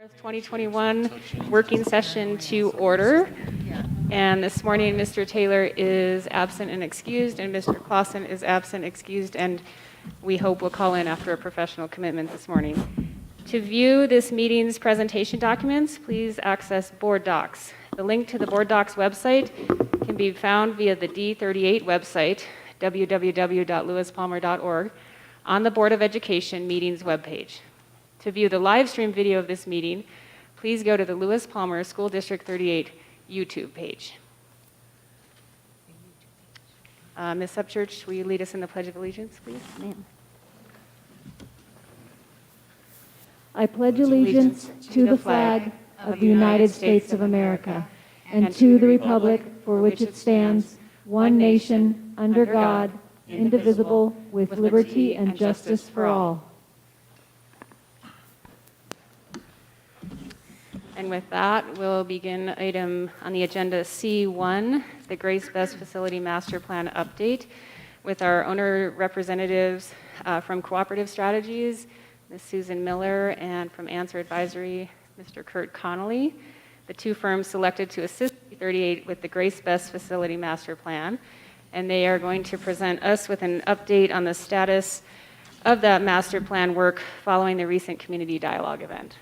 2021 working session to order. And this morning, Mr. Taylor is absent and excused, and Mr. Clausen is absent, excused, and we hope will call in after a professional commitment this morning. To view this meeting's presentation documents, please access Board Docs. The link to the Board Docs website can be found via the D38 website, www.lewispalmer.org, on the Board of Education meetings webpage. To view the live stream video of this meeting, please go to the Lewis Palmer School District 38 YouTube page. Ms. Upchurch, will you lead us in the Pledge of Allegiance, please? Ma'am. I pledge allegiance to the flag of the United States of America and to the republic for which it stands, one nation, under God, indivisible, with liberty and justice for all. And with that, we'll begin item on the agenda C1, the Grace Best Facility Master Plan update, with our owner representatives from Cooperative Strategies, Ms. Susan Miller, and from Answer Advisory, Mr. Kurt Connolly, the two firms selected to assist 38 with the Grace Best Facility Master Plan. And they are going to present us with an update on the status of that master plan work following the recent community dialogue event.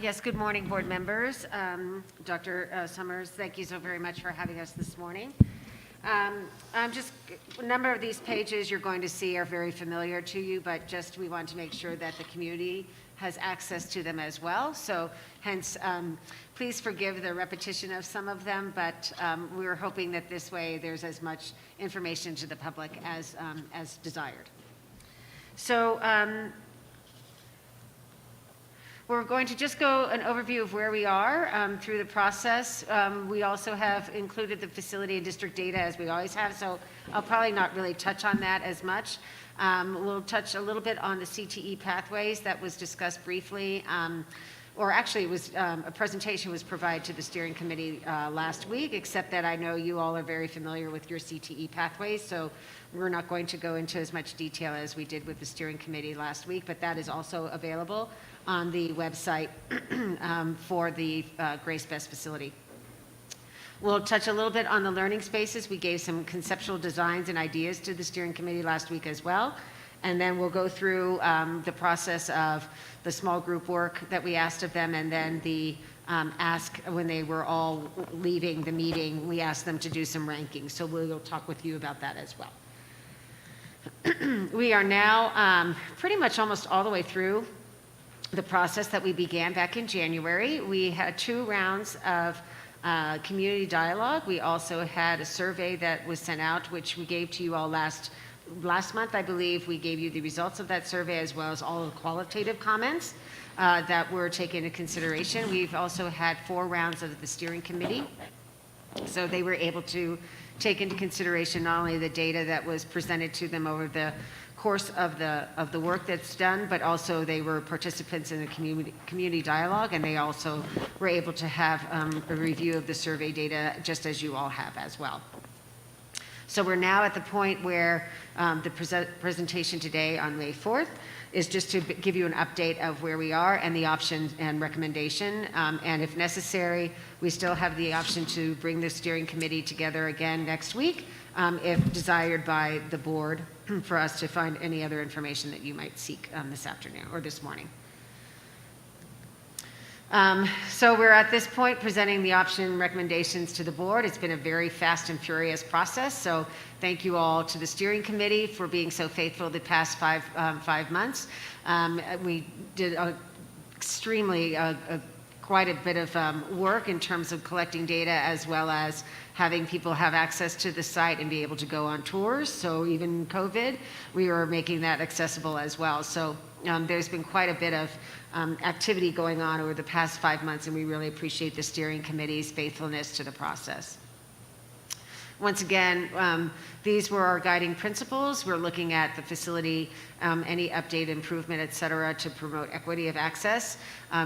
Yes, good morning, board members. Dr. Summers, thank you so very much for having us this morning. A number of these pages you're going to see are very familiar to you, but we want to make sure that the community has access to them as well. So hence, please forgive the repetition of some of them, but we were hoping that this way there's as much information to the public as desired. So, we're going to just go an overview of where we are through the process. We also have included the facility and district data as we always have, so I'll probably not really touch on that as much. We'll touch a little bit on the Cte Pathways that was discussed briefly, or actually it was a presentation was provided to the steering committee last week, except that I know you all are very familiar with your Cte Pathways, so we're not going to go into as much detail as we did with the steering committee last week, but that is also available on the website for the Grace Best facility. We'll touch a little bit on the learning spaces. We gave some conceptual designs and ideas to the steering committee last week as well. And then we'll go through the process of the small group work that we asked of them, and then the ask when they were all leaving the meeting, we asked them to do some rankings. So we'll talk with you about that as well. We are now pretty much almost all the way through the process that we began back in January. We had 2 rounds of community dialogue. We also had a survey that was sent out, which we gave to you all last month. I believe we gave you the results of that survey as well as all of the qualitative comments that were taken into consideration. We've also had 4 rounds of the steering committee. So they were able to take into consideration not only the data that was presented to them over the course of the work that's done, but also they were participants in the community dialogue, and they also were able to have a review of the survey data just as you all have as well. So we're now at the point where the presentation today on May 4th is just to give you an update of where we are and the option and recommendation. And if necessary, we still have the option to bring the steering committee together again next week if desired by the board for us to find any other information that you might seek this afternoon or this morning. So we're at this point presenting the option recommendations to the board. It's been a very fast and furious process, so thank you all to the steering committee for being so faithful the past five months. We did quite a bit of work in terms of collecting data, as well as having people have access to the site and be able to go on tours. So even COVID, we were making that accessible as well. So there's been quite a bit of activity going on over the past 5 months, and we really appreciate the steering committee's faithfulness to the process. Once again, these were our guiding principles. We're looking at the facility, any update, improvement, et cetera, to promote equity of access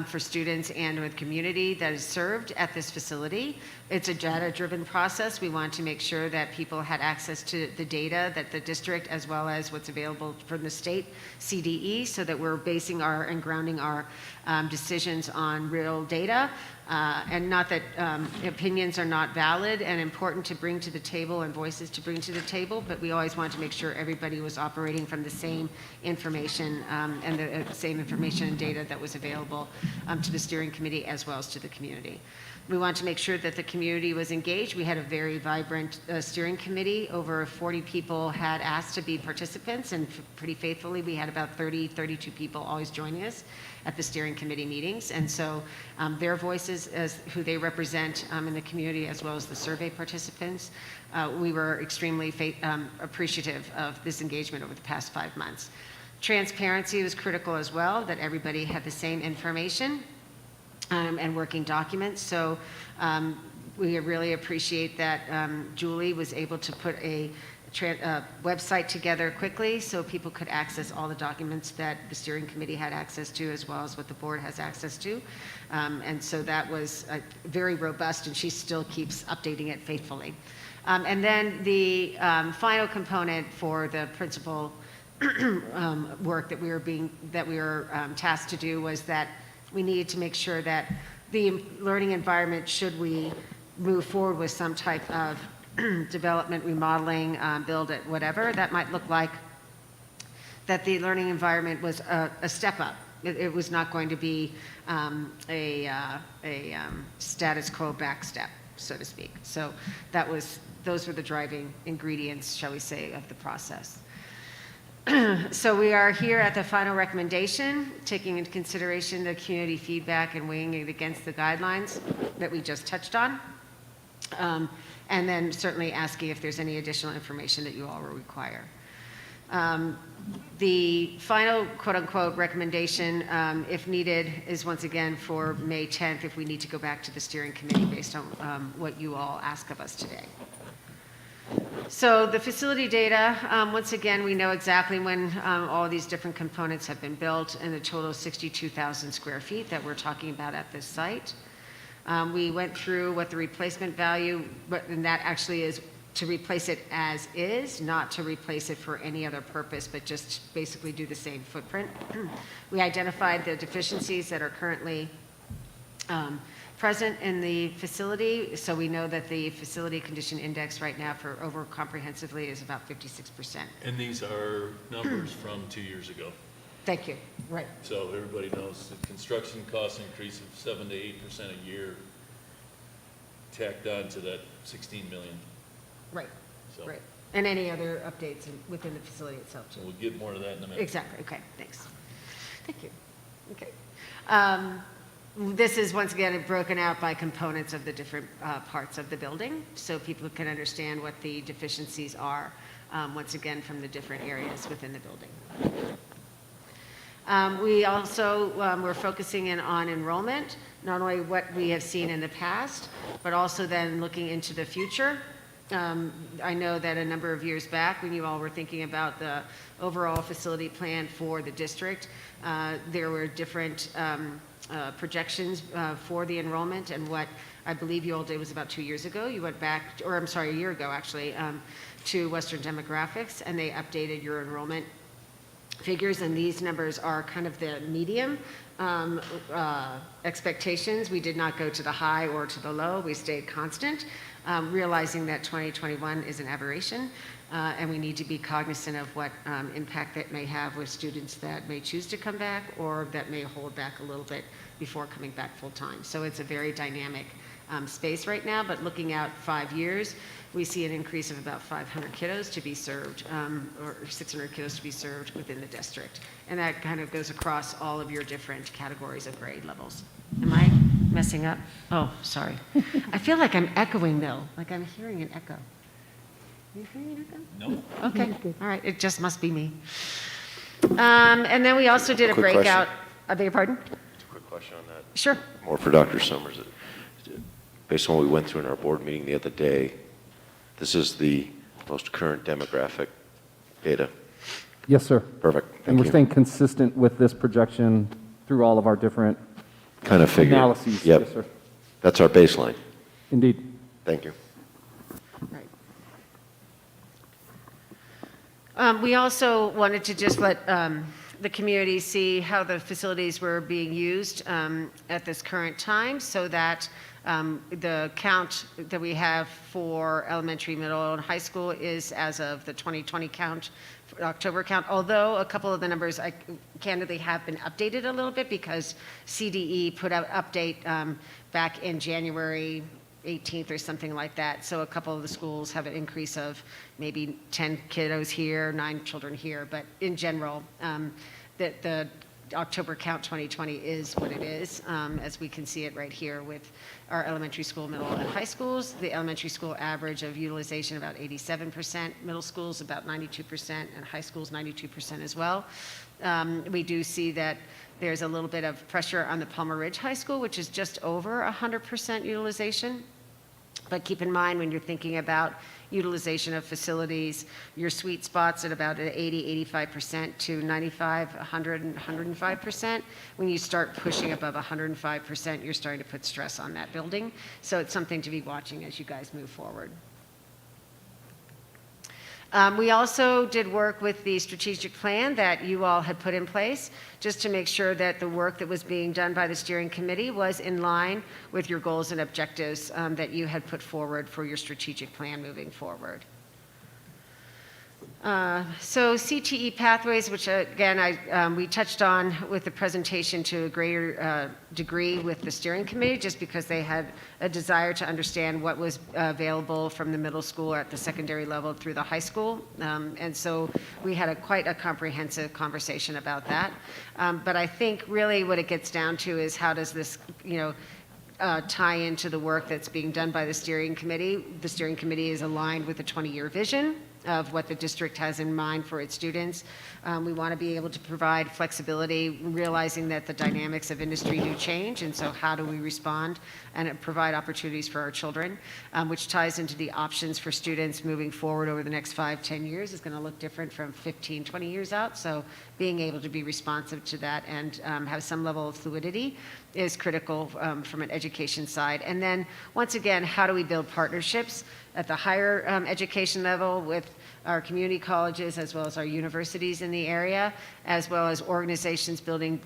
for students and with community that is served at this facility. It's a data-driven process. We want to make sure that people had access to the data that the district, as well as what's available from the state CDE, so that we're basing our and grounding our decisions on real data. And not that opinions are not valid and important to bring to the table and voices to bring to the table, but we always wanted to make sure everybody was operating from the same information and the same information and data that was available to the steering committee as well as to the community. We want to make sure that the community was engaged. We had a very vibrant steering committee. Over 40 people had asked to be participants, and pretty faithfully, we had about 32 people always joining us at the steering committee meetings. And so their voices as who they represent in the community, as well as the survey participants, we were extremely appreciative of this engagement over the past 5 months. Transparency was critical as well, that everybody had the same information and working documents. So we really appreciate that Julie was able to put a website together quickly so people could access all the documents that the steering committee had access to, as well as what the board has access to. And so that was very robust, and she still keeps updating it faithfully. And then the final component for the principal work that we were tasked to do was that we needed to make sure that the learning environment, should we move forward with some type of development, remodeling, build it, whatever that might look like, that the learning environment was a step up. It was not going to be a status quo back step, so to speak. So those were the driving ingredients, shall we say, of the process. So we are here at the final recommendation, taking into consideration the community feedback and weighing it against the guidelines that we just touched on. And then certainly asking if there's any additional information that you all will require. The final quote-unquote recommendation, if needed, is once again for May 10th if we need to go back to the steering committee based on what you all ask of us today. So the facility data, once again, we know exactly when all these different components have been built, and a total of 62,000 square feet that we're talking about at this site. We went through what the replacement value, and that actually is to replace it as is, not to replace it for any other purpose, but just basically do the same footprint. We identified the deficiencies that are currently present in the facility, so we know that the facility condition index right now for over comprehensively is about 56%. And these are numbers from 2 years ago. Thank you. Right. So everybody knows the construction cost increase of 7 to 8% a year tacked on to that 16 million. Right. So Right. And any other updates within the facility itself too. we'll get more to that in a minute. Exactly. Okay. Thanks. Thank you. Okay. This is once again broken out by components of the different parts of the building, so people can understand what the deficiencies are, once again, from the different areas within the building. We also we're focusing in on enrollment, not only what we have seen in the past, but also then looking into the future. I know that a number of years back, when you all were thinking about the overall facility plan for the district, there were different projections for the enrollment, and what I believe you all did was about 2 years ago. You went back, or I'm sorry, a year ago actually, to Western Demographics, and they updated your enrollment figures, and these numbers are kind of the medium expectations. We did not go to the high or to the low. We stayed constant, realizing that 2021 is an aberration, and we need to be cognizant of what impact that may have with students that may choose to come back or that may hold back a little bit before coming back full time. So it's a very dynamic space right now, but looking out 5 years, we see an increase of about 500 kiddos to be served, or 600 kiddos to be served within the district. And that kind of goes across all of your different categories of grade levels. Am I messing up? Oh, sorry. I feel like I'm echoing though, like I'm hearing an echo. Are you hearing an echo? No. Okay, all right, it just must be me. And then we also did a Quick breakout. question. I beg your pardon? Just a quick question on that. Sure. More for Dr. Summers. Based on what we went through in our board meeting the other day, This is the most current demographic data. Yes, sir. Perfect. And Thank we're you. staying consistent with this projection through all of our different Kind of figured. analyses. Yep. Yes, sir. That's our baseline. Indeed. Thank you. Right. We also wanted to just let the community see how the facilities were being used at this current time, so that the count that we have for elementary, middle, and high school is as of the 2020 count, October count, although a couple of the numbers candidly have been updated a little bit because CDE put out update back in January 18th or something like that. So a couple of the schools have an increase of maybe 10 kiddos here, 9 children here, but in general, the October count 2020 is what it is, as we can see it right here with our elementary school, middle, and high schools. The elementary school average of utilization about 87%, middle schools about 92%, and high schools 92% as well. We do see that there's a little bit of pressure on the Palmer Ridge High School, which is just over 100% utilization. But keep in mind, when you're thinking about utilization of facilities, your sweet spots at about 80, 85% to 95, 100, and 105%. When you start pushing above 105%, you're starting to put stress on that building. So it's something to be watching as you guys move forward. We also did work with the strategic plan that you all had put in place, just to make sure that the work that was being done by the steering committee was in line with your goals and objectives that you had put forward for your strategic plan moving forward. So Cte Pathways, which again we touched on with the presentation to a greater degree with the steering committee, just because they had a desire to understand what was available from the middle school at the secondary level through the high school. And so we had quite a comprehensive conversation about that. But I think really what it gets down to is how does this, tie into the work that's being done by the steering committee. The steering committee is aligned with the 20-year vision of what the district has in mind for its students. We want to be able to provide flexibility, realizing that the dynamics of industry do change, and so how do we respond and provide opportunities for our children, which ties into the options for students moving forward over the next 5-10 years is going to look different from 15-20 years out. So being able to be responsive to that and have some level of fluidity is critical from an education side. And then once again, how do we build partnerships at the higher education level with our community colleges as well as our universities in the area, as well as organizations building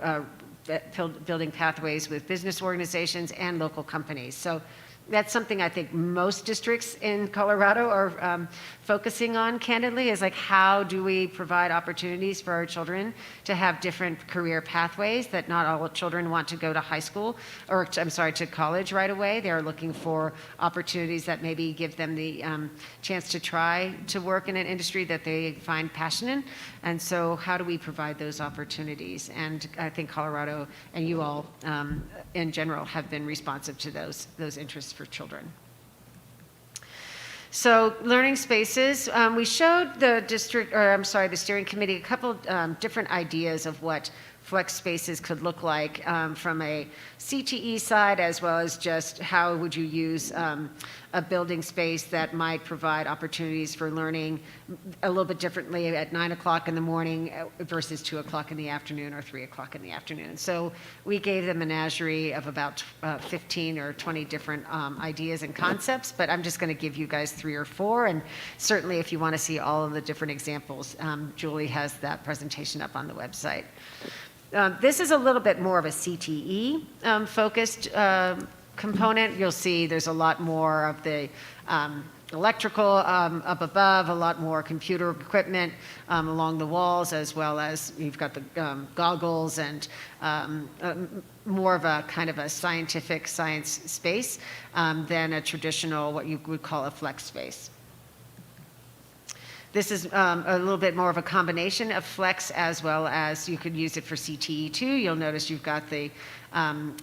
pathways with business organizations and local companies. So that's something I think most districts in Colorado are focusing on, candidly, is like how do we provide opportunities for our children to have different career pathways, that not all children want to go to high school, or I'm sorry, to college right away. They're looking for opportunities that maybe give them the chance to try to work in an industry that they find passionate. And so how do we provide those opportunities? And I think Colorado and you all in general have been responsive to those interests for children. So learning spaces, we showed the steering committee a couple different ideas of what flex spaces could look like from a CTE side, as well as just how would you use a building space that might provide opportunities for learning a little bit differently at 9 o'clock in the morning versus 2 o'clock in the afternoon or 3 o'clock in the afternoon. So we gave them a menagerie of about 15 or 20 different ideas and concepts, but I'm just going to give you guys 3 or 4, and certainly if you want to see all of the different examples, Julie has that presentation up on the website. This is a little bit more of a CTE focused component. You'll see there's a lot more of the electrical up above, a lot more computer equipment along the walls, as well as you've got the goggles and more of a kind of a science space than a traditional, what you would call a flex space. This is a little bit more of a combination of flex, as well as you could use it for CTE too. You'll notice you've got the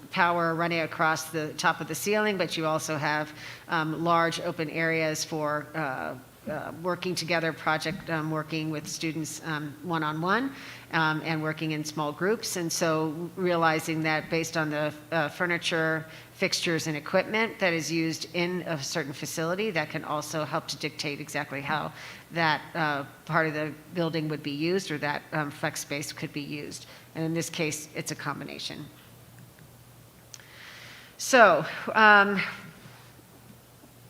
power running across the top of the ceiling, but you also have large open areas for working together, working with students one-on-one, and working in small groups. And so realizing that based on the furniture fixtures and equipment that is used in a certain facility that can also help to dictate exactly how that part of the building would be used, or that flex space could be used. And in this case, it's a combination. So,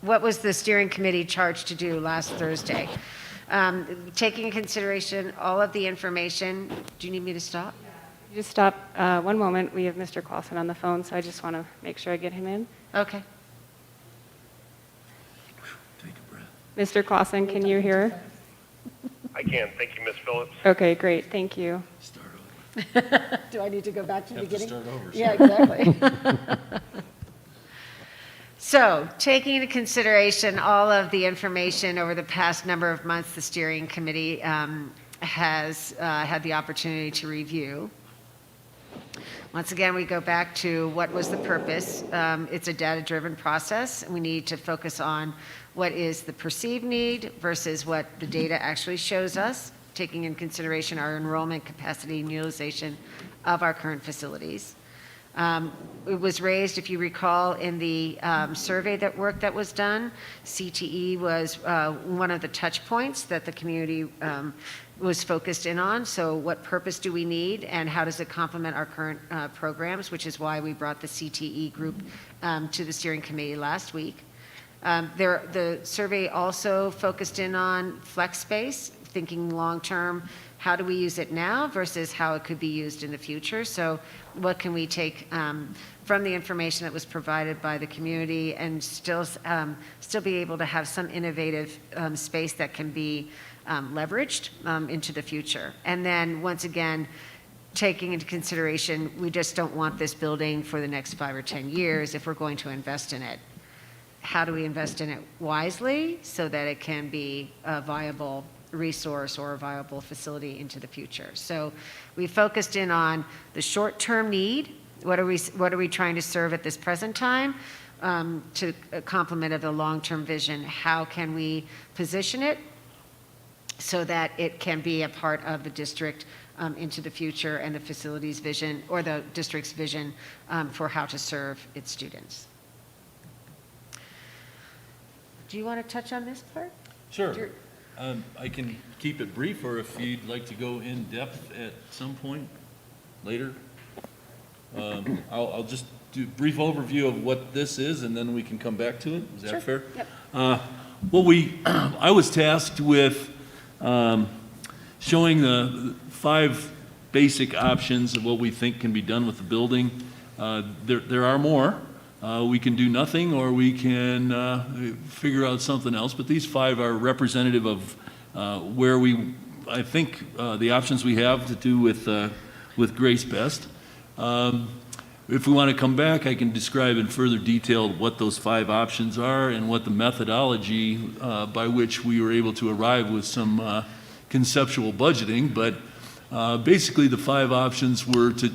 what was the steering committee charged to do last Thursday? Taking into consideration all of the information, do you need me to stop? Just stop 1 moment. We have Mr. Clausen on the phone, so I just want to make sure I get him in. Okay. Take a breath. Mr. Clausen, can you hear? I can. Thank you, Ms. Phillips. Okay, great. Thank you. Start over. Do I need to go back to the Have to beginning? start over. Yeah, exactly. So, taking into consideration all of the information over the past number of months, the steering committee has had the opportunity to review. Once again, we go back to what was the purpose. It's a data-driven process. We need to focus on what is the perceived need versus what the data actually shows us, taking in consideration our enrollment capacity and utilization of our current facilities. It was raised, if you recall, in the survey work that was done. CTE was one of the touch points that the community was focused in on. So what purpose do we need, and how does it complement our current programs, which is why we brought the CTE group to the steering committee last week. The survey also focused in on flex space, thinking long-term, how do we use it now versus how it could be used in the future. So what can we take from the information that was provided by the community and still be able to have some innovative space that can be leveraged into the future. And then once again, taking into consideration, we just don't want this building for the next 5 or 10 years if we're going to invest in it. How do we invest in it wisely so that it can be a viable resource or a viable facility into the future? So we focused in on the short-term need. What are we trying to serve at this present time to complement of the long-term vision? How can we position it so that it can be a part of the district into the future and the facility's vision, or the district's vision for how to serve its students? Do you want to touch on this part? Sure. I can keep it brief, or if you'd like to go in depth at some point later. I'll just do a brief overview of what this is, and then we can come back to it. Is that fair? Yep. I was tasked with showing the 5 basic options of what we think can be done with the building. There are more. We can do nothing, or we can figure out something else, but these 5 are representative of where I think the options we have to do with Grace Best. If we want to come back, I can describe in further detail what those 5 options are and what the methodology by which we were able to arrive with some conceptual budgeting. But basically, the 5 options were to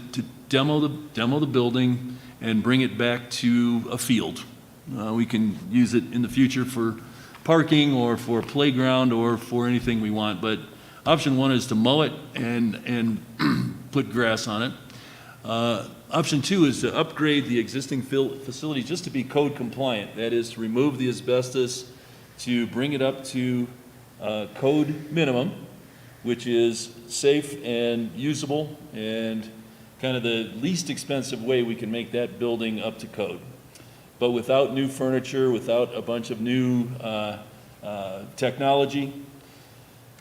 demo the building and bring it back to a field. We can use it in the future for parking or for playground or for anything we want. But option 1 is to mow it and put grass on it. Option 2 is to upgrade the existing facility just to be code compliant. That is, to remove the asbestos, to bring it up to code minimum, which is safe and usable and kind of the least expensive way we can make that building up to code. But without new furniture, without a bunch of new technology.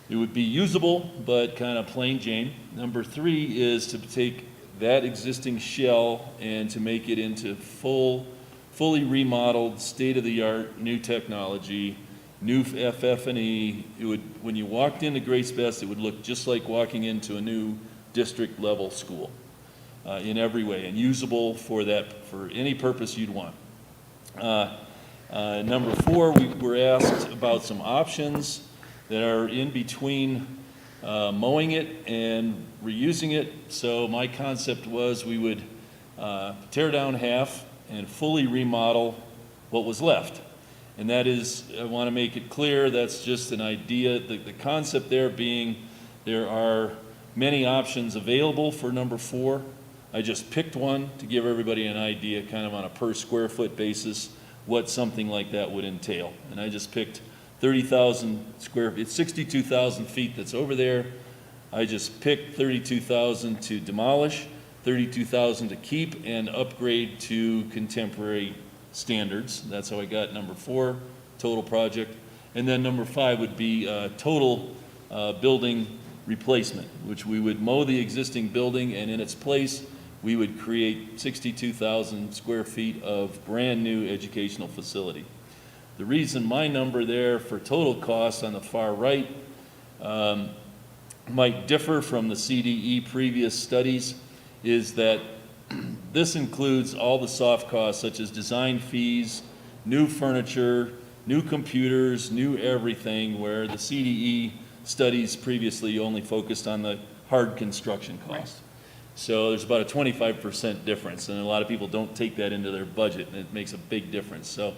It would be usable, but kind of plain Jane. Number 3 is to take that existing shell and to make it into fully remodeled, state-of-the-art, new technology, new FF&E. When you walked into Grace Best, it would look just like walking into a new district-level school in every way, and usable for any purpose you'd want. Number 4, we were asked about some options that are in between mowing it and reusing it. So my concept was we would tear down half and fully remodel what was left. And that is, I want to make it clear, that's just an idea. The concept there being there are many options available for number 4. I just picked one to give everybody an idea, kind of on a per square foot basis, what something like that would entail. And I just picked 30,000 square feet, 62,000 feet that's over there. I just picked 32,000 to demolish, 32,000 to keep and upgrade to contemporary standards. That's how I got number 4, total project. And then number 5 would be total building replacement, which we would mow the existing building, and in its place, we would create 62,000 square feet of brand new educational facility. The reason my number there for total cost on the far right might differ from the CDE previous studies is that this includes all the soft costs such as design fees, new furniture, new computers, new everything, where the CDE studies previously only focused on the hard construction cost. So there's about a 25% difference, and a lot of people don't take that into their budget, and it makes a big difference. So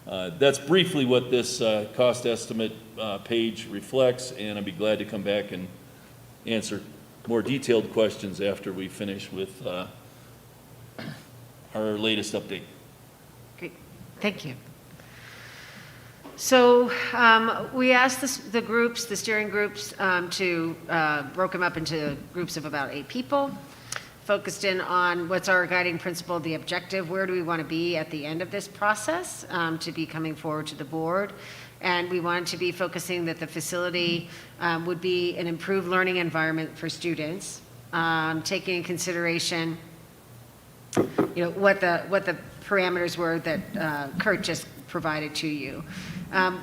that's briefly what this cost estimate page reflects, and I'd be glad to come back and answer more detailed questions after we finish with our latest update. Great, thank you. So we asked the groups, the steering groups, broke them up into groups of about 8 people, focused in on what's our guiding principle, the objective, where do we want to be at the end of this process to be coming forward to the board. And we wanted to be focusing that the facility would be an improved learning environment for students, taking in consideration what the parameters were that Kurt just provided to you.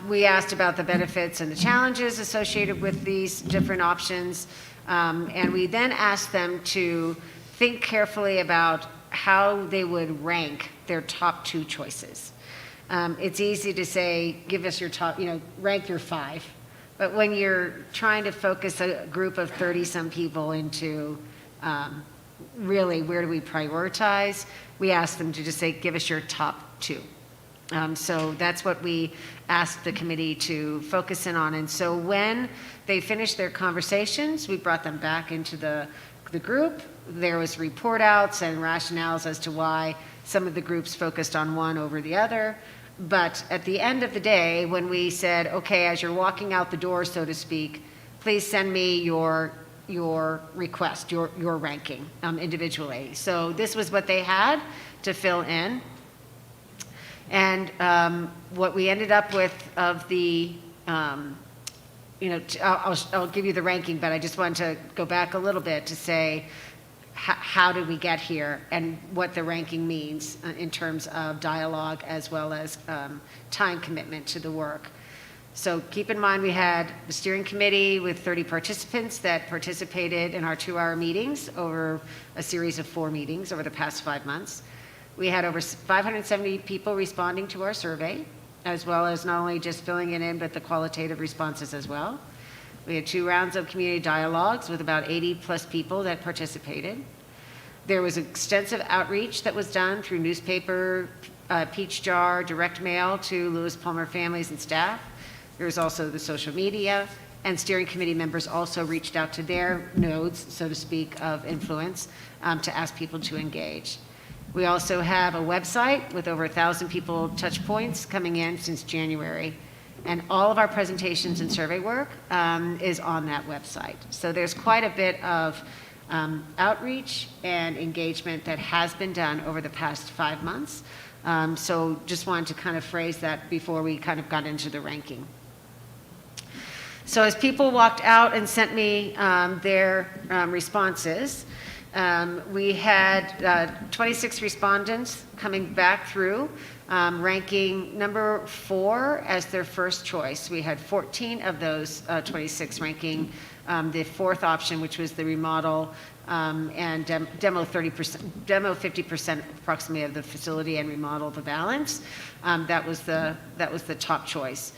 We asked about the benefits and the challenges associated with these different options, and we then asked them to think carefully about how they would rank their top 2 choices. It's easy to say, give us your top, rank your 5, but when you're trying to focus a group of 30-some people into really where do we prioritize, we asked them to just say, give us your top 2. So that's what we asked the committee to focus in on. And so when they finished their conversations, we brought them back into the group. There was report outs and rationales as to why some of the groups focused on one over the other. But at the end of the day, when we said, okay, as you're walking out the door, so to speak, please send me your request, your ranking individually. So this was what they had to fill in. And what we ended up with of the, I'll give you the ranking, but I just wanted to go back a little bit to say how did we get here and what the ranking means in terms of dialogue as well as time commitment to the work. So keep in mind we had the steering committee with 30 participants that participated in our 2-hour meetings over a series of 4 meetings over the past 5 months. We had over 570 people responding to our survey, as well as not only just filling it in, but the qualitative responses as well. We had 2 rounds of community dialogues with about 80 plus people that participated. There was extensive outreach that was done through newspaper, Peach Jar, direct mail to Lewis Palmer families and staff. There was also the social media, and steering committee members also reached out to their nodes, so to speak, of influence to ask people to engage. We also have a website with over 1,000 people touch points coming in since January. And all of our presentations and survey work is on that website. So there's quite a bit of outreach and engagement that has been done over the past 5 months. So just wanted to kind of phrase that before we kind of got into the ranking. So as people walked out and sent me their responses, we had 26 respondents coming back through, ranking number 4 as their first choice. We had 14 of those 26 ranking the 4th option, which was the remodel and demo 30%, demo 50% approximately of the facility and remodel the balance. That was the top choice.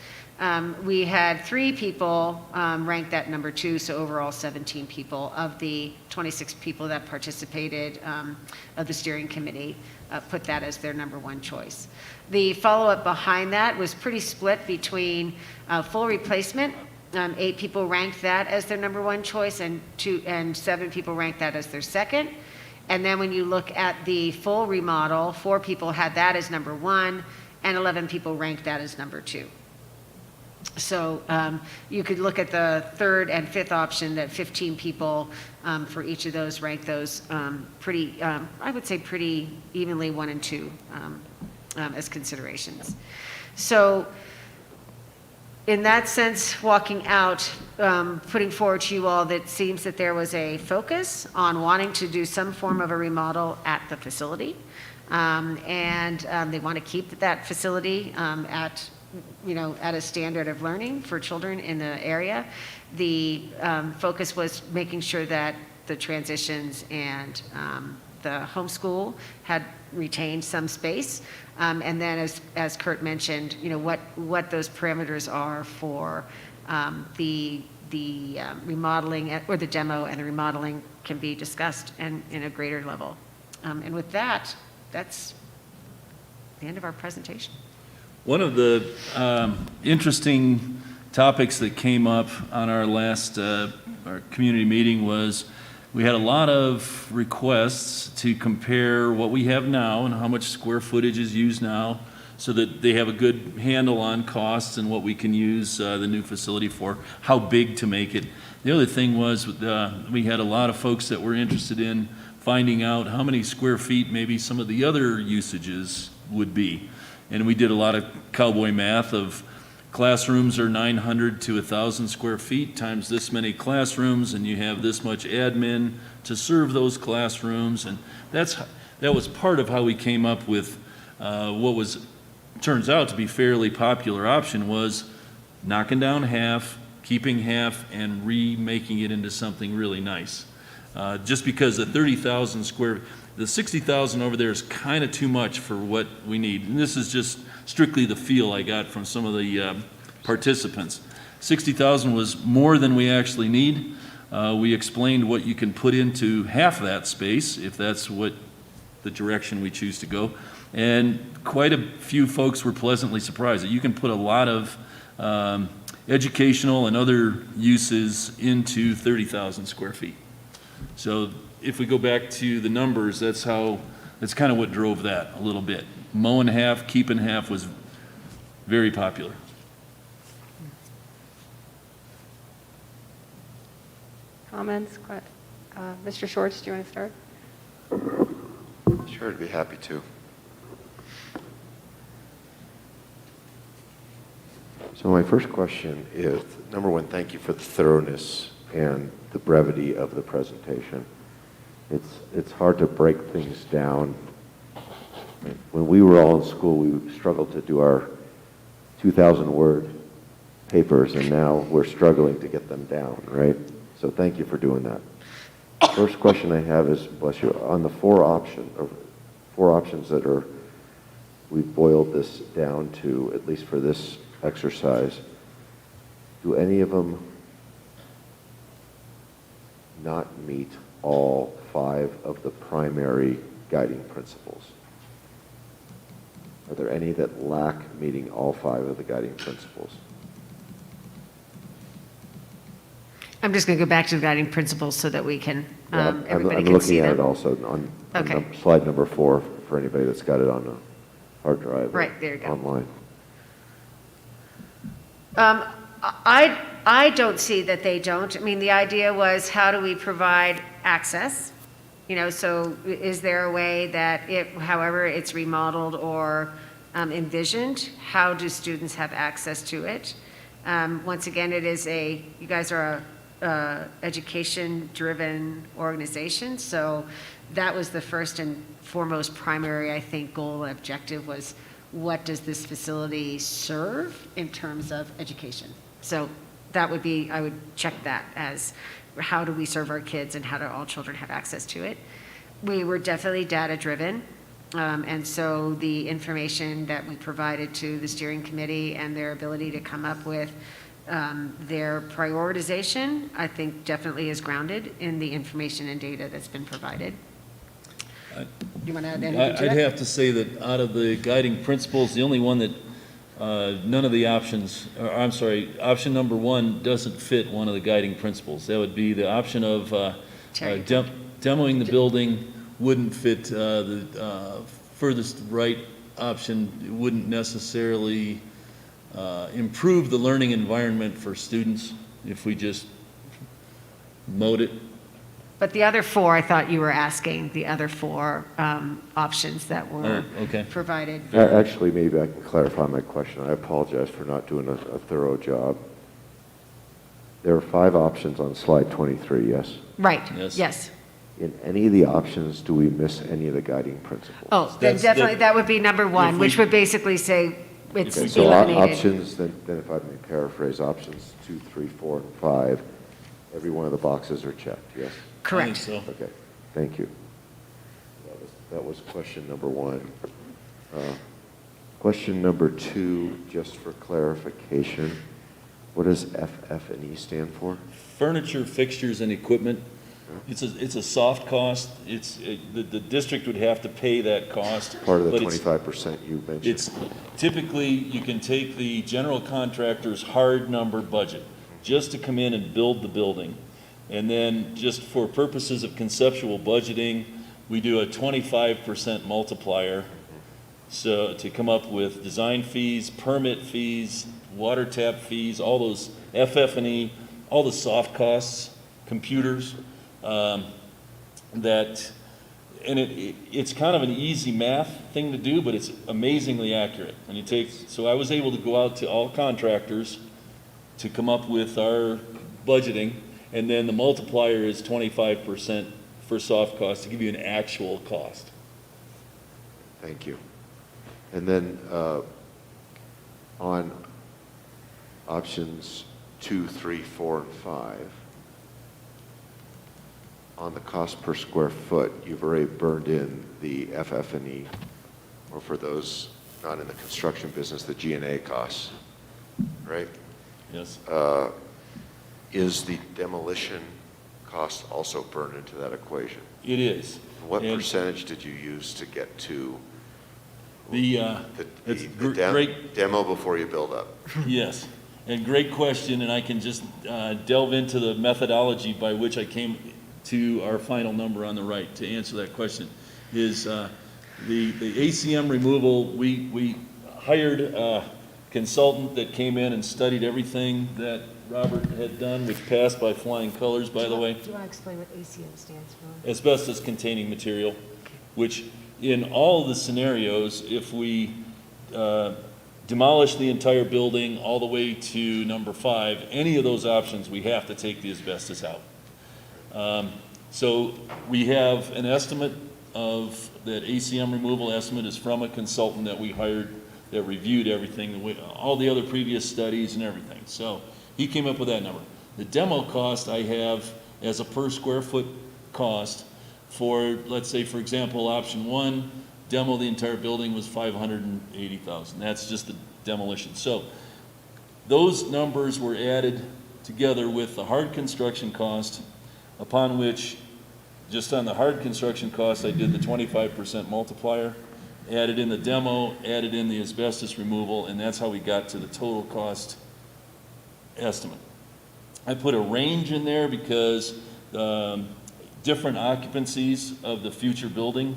We had 3 people rank that number 2, so overall 17 people of the 26 people that participated of the steering committee put that as their number 1 choice. The follow-up behind that was pretty split between full replacement. 8 people ranked that as their number 1 choice, and 7 people ranked that as their second. And then when you look at the full remodel, 4 people had that as number 1, and 11 people ranked that as number 2. So you could look at the third and fifth option, that 15 people for each of those rank those pretty, I would say pretty evenly 1 and 2 as considerations. So in that sense, walking out, putting forward to you all that it seems that there was a focus on wanting to do some form of a remodel at the facility. And they want to keep that facility at a standard of learning for children in the area. The focus was making sure that the transitions and the homeschool had retained some space. And then as Kurt mentioned, what those parameters are for the remodeling or the demo and the remodeling can be discussed and in a greater level. And with that, that's the end of our presentation. One of the interesting topics that came up on our last our community meeting was we had a lot of requests to compare what we have now and how much square footage is used now so that they have a good handle on costs and what we can use the new facility for, how big to make it. The other thing was we had a lot of folks that were interested in finding out how many square feet maybe some of the other usages would be. And we did a lot of cowboy math of classrooms are 900 to 1,000 square feet times this many classrooms, and you have this much admin to serve those classrooms. And that was part of how we came up with what turns out to be fairly popular option was knocking down half, keeping half, and remaking it into something really nice. Just because the 30,000 square, the 60,000 over there is kind of too much for what we need. And this is just strictly the feel I got from some of the participants. 60,000 was more than we actually need. We explained what you can put into half that space, if that's what the direction we choose to go. And quite a few folks were pleasantly surprised that you can put a lot of educational and other uses into 30,000 square feet. So if we go back to the numbers, that's kind of what drove that a little bit. Mowing half, keeping half was very popular. Comments? Mr. Schwartz, do you want to start? Sure, I'd be happy to. So my first question is, number one, thank you for the thoroughness and the brevity of the presentation. It's hard to break things down. When we were all in school, we struggled to do our 2,000-word papers, and now we're struggling to get them down, right? So thank you for doing that. First question I have is, bless you, on the four options that we've boiled this down to, at least for this exercise, do any of them not meet all 5 of the primary guiding principles? Are there any that lack meeting all 5 of the guiding principles? I'm just going to go back to the guiding principles so that we can, Yeah, everybody I'm can see looking at them. it also on Okay. slide number 4 for anybody that's got it on a hard drive. or Right, there you go. Online. I don't see that they don't. I mean, the idea was, how do we provide access? So is there a way that however it's remodeled or envisioned, how do students have access to it? Once again, you guys are a education-driven organization, so that was the first and foremost primary, I think, goal and objective was, what does this facility serve in terms of education? So that would be, I would check that as, how do we serve our kids and how do all children have access to it? We were definitely data-driven, and so the information that we provided to the steering committee and their ability to come up with their prioritization, I think definitely is grounded in the information and data that's been provided. You want to add anything to that? I'd have to say that out of the guiding principles, the only one that none of the options, option number 1 doesn't fit one of the guiding principles. That would be the option of demoing the building wouldn't fit the furthest right option. It wouldn't necessarily improve the learning environment for students if we just mowed it. But the other four, I thought you were asking, the other four options that were Okay. provided. Actually, maybe I can clarify my question. I apologize for not doing a thorough job. There are 5 options on slide 23, yes? Right, Yes. yes. In any of the options, do we miss any of the guiding principles? Oh, then That's definitely, the- that would be number one, If we- which would basically say it's Okay, so eliminated. options, then if I may paraphrase, options 2, 3, 4, and 5, every one of the boxes are checked, yes? I think Correct. so. Okay, thank you. That was question number 1. Question number 2, just for clarification, what does FF&E stand for? Furniture, fixtures, and equipment. It's a soft cost. The district would have to pay that cost. Part of the but it's- 25% you mentioned. It's typically, you can take the general contractor's hard number budget just to come in and build the building. And then just for purposes of conceptual budgeting, we do a 25% multiplier. So to come up with design fees, permit fees, water tap fees, all those FF&E, all the soft costs, computers, it's kind of an easy math thing to do, but it's amazingly accurate. When you take, so I was able to go out to all contractors to come up with our budgeting, and then the multiplier is 25% for soft costs to give you an actual cost. Thank you. And then on options 2, 3, 4, and 5, on the cost per square foot, you've already burned in the FF&E, or for those not in the construction business, the G&A costs, right? Yes. Is the demolition cost also burned into that equation? It is. What And percentage did you use to get to it's the great. demo before you build up? Yes, and great question, and I can just delve into the methodology by which I came to our final number on the right to answer that question. Is the ACM removal, we hired a consultant that came in and studied everything that Robert had done, which passed by flying colors, by the way. Do you want to explain what ACM stands for? Asbestos containing material, which in all of the scenarios, if we demolish the entire building all the way to number 5, any of those options, we have to take the asbestos out. So we have an estimate of that ACM removal estimate is from a consultant that we hired that reviewed everything, all the other previous studies and everything. So he came up with that number. The demo cost I have as a per square foot cost for, let's say, for example, option 1, demo the entire building was $580,000. That's just the demolition. So those numbers were added together with the hard construction cost, upon which, just on the hard construction cost, I did the 25% multiplier, added in the demo, added in the asbestos removal, and that's how we got to the total cost estimate. I put a range in there because different occupancies of the future building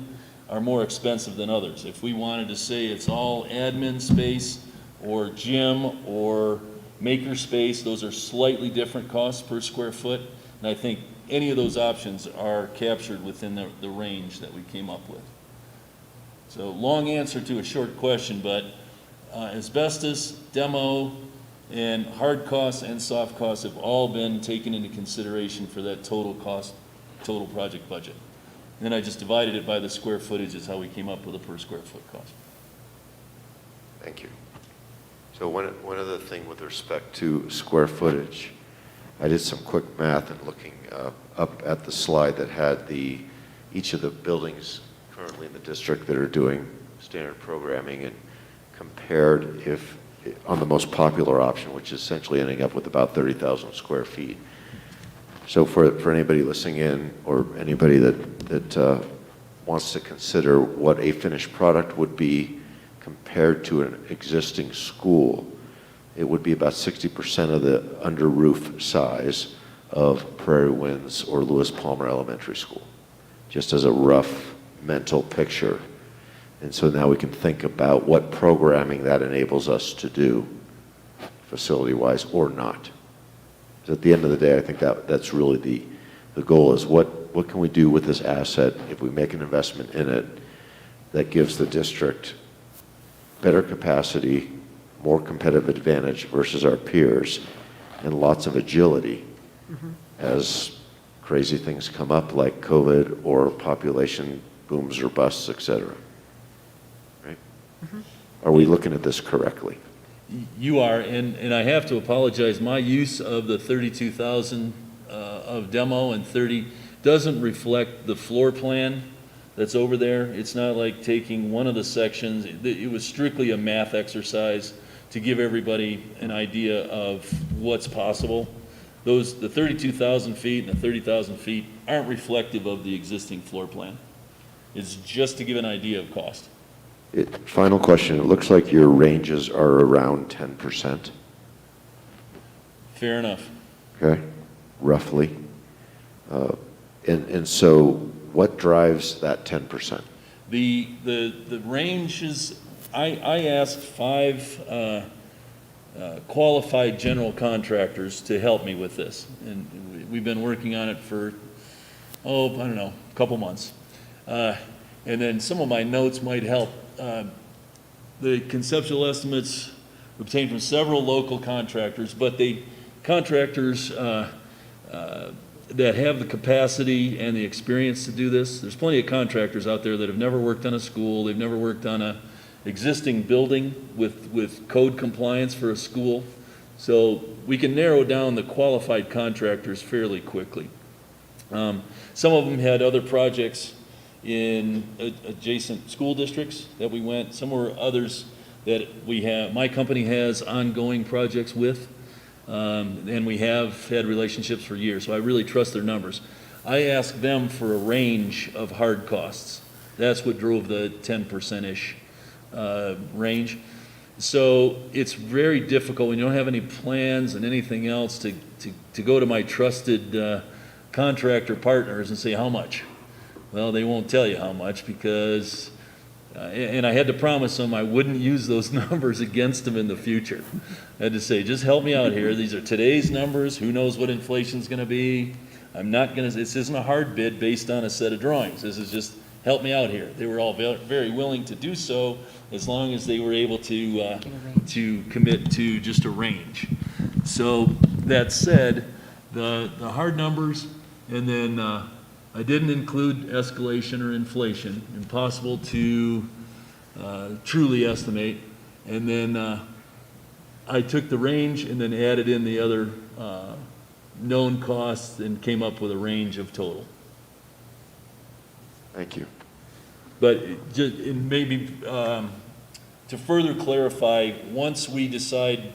are more expensive than others. If we wanted to say it's all admin space or gym or maker space, those are slightly different costs per square foot. And I think any of those options are captured within the range that we came up with. So long answer to a short question, but asbestos, demo, and hard costs and soft costs have all been taken into consideration for that total cost, total project budget. And then I just divided it by the square footage is how we came up with a per square foot cost. Thank you. So one other thing with respect to square footage, I did some quick math and looking up at the slide that had each of the buildings currently in the district that are doing standard programming and compared on the most popular option, which is essentially ending up with about 30,000 square feet. So for anybody listening in or anybody that wants to consider what a finished product would be compared to an existing school, it would be about 60% of the under roof size of Prairie Winds or Lewis Palmer Elementary School, just as a rough mental picture. And so now we can think about what programming that enables us to do, facility-wise or not. So at the end of the day, I think that's really the goal is what can we do with this asset if we make an investment in it that gives the district better capacity, more competitive advantage versus our peers, and lots of agility as crazy things come up like COVID or population booms or busts, et cetera. Right? Are we looking at this correctly? You are, and I have to apologize, my use of the 32,000 of demo and 30 doesn't reflect the floor plan that's over there. It's not like taking one of the sections. It was strictly a math exercise to give everybody an idea of what's possible. The 32,000 feet and the 30,000 feet aren't reflective of the existing floor plan. It's just to give an idea of cost. Final question. It looks like your ranges are around 10%. Fair enough. Okay, roughly. And so what drives that 10%? The range is, I asked 5 qualified general contractors to help me with this. And we've been working on it for, I don't know, a couple months. And then some of my notes might help. The conceptual estimates obtained from several local contractors, but contractors that have the capacity and the experience to do this. There's plenty of contractors out there that have never worked on a school, they've never worked on a existing building with code compliance for a school. So we can narrow down the qualified contractors fairly quickly. Some of them had other projects in adjacent school districts that we went. Some were others that my company has ongoing projects with. And we have had relationships for years, so I really trust their numbers. I asked them for a range of hard costs. That's what drove the 10%-ish range. So it's very difficult when you don't have any plans and anything else to go to my trusted contractor partners and say, how much? Well, they won't tell you how much because and I had to promise them I wouldn't use those numbers against them in the future. I had to say, just help me out here. These are today's numbers. Who knows what inflation's going to be? This isn't a hard bid based on a set of drawings. This is just help me out here. They were all very willing to do so as long as they were able to commit to just a range. So that said, the hard numbers, and then I didn't include escalation or inflation, impossible to truly estimate. And then I took the range and then added in the other known costs and came up with a range of total. Thank you. But maybe to further clarify, once we decide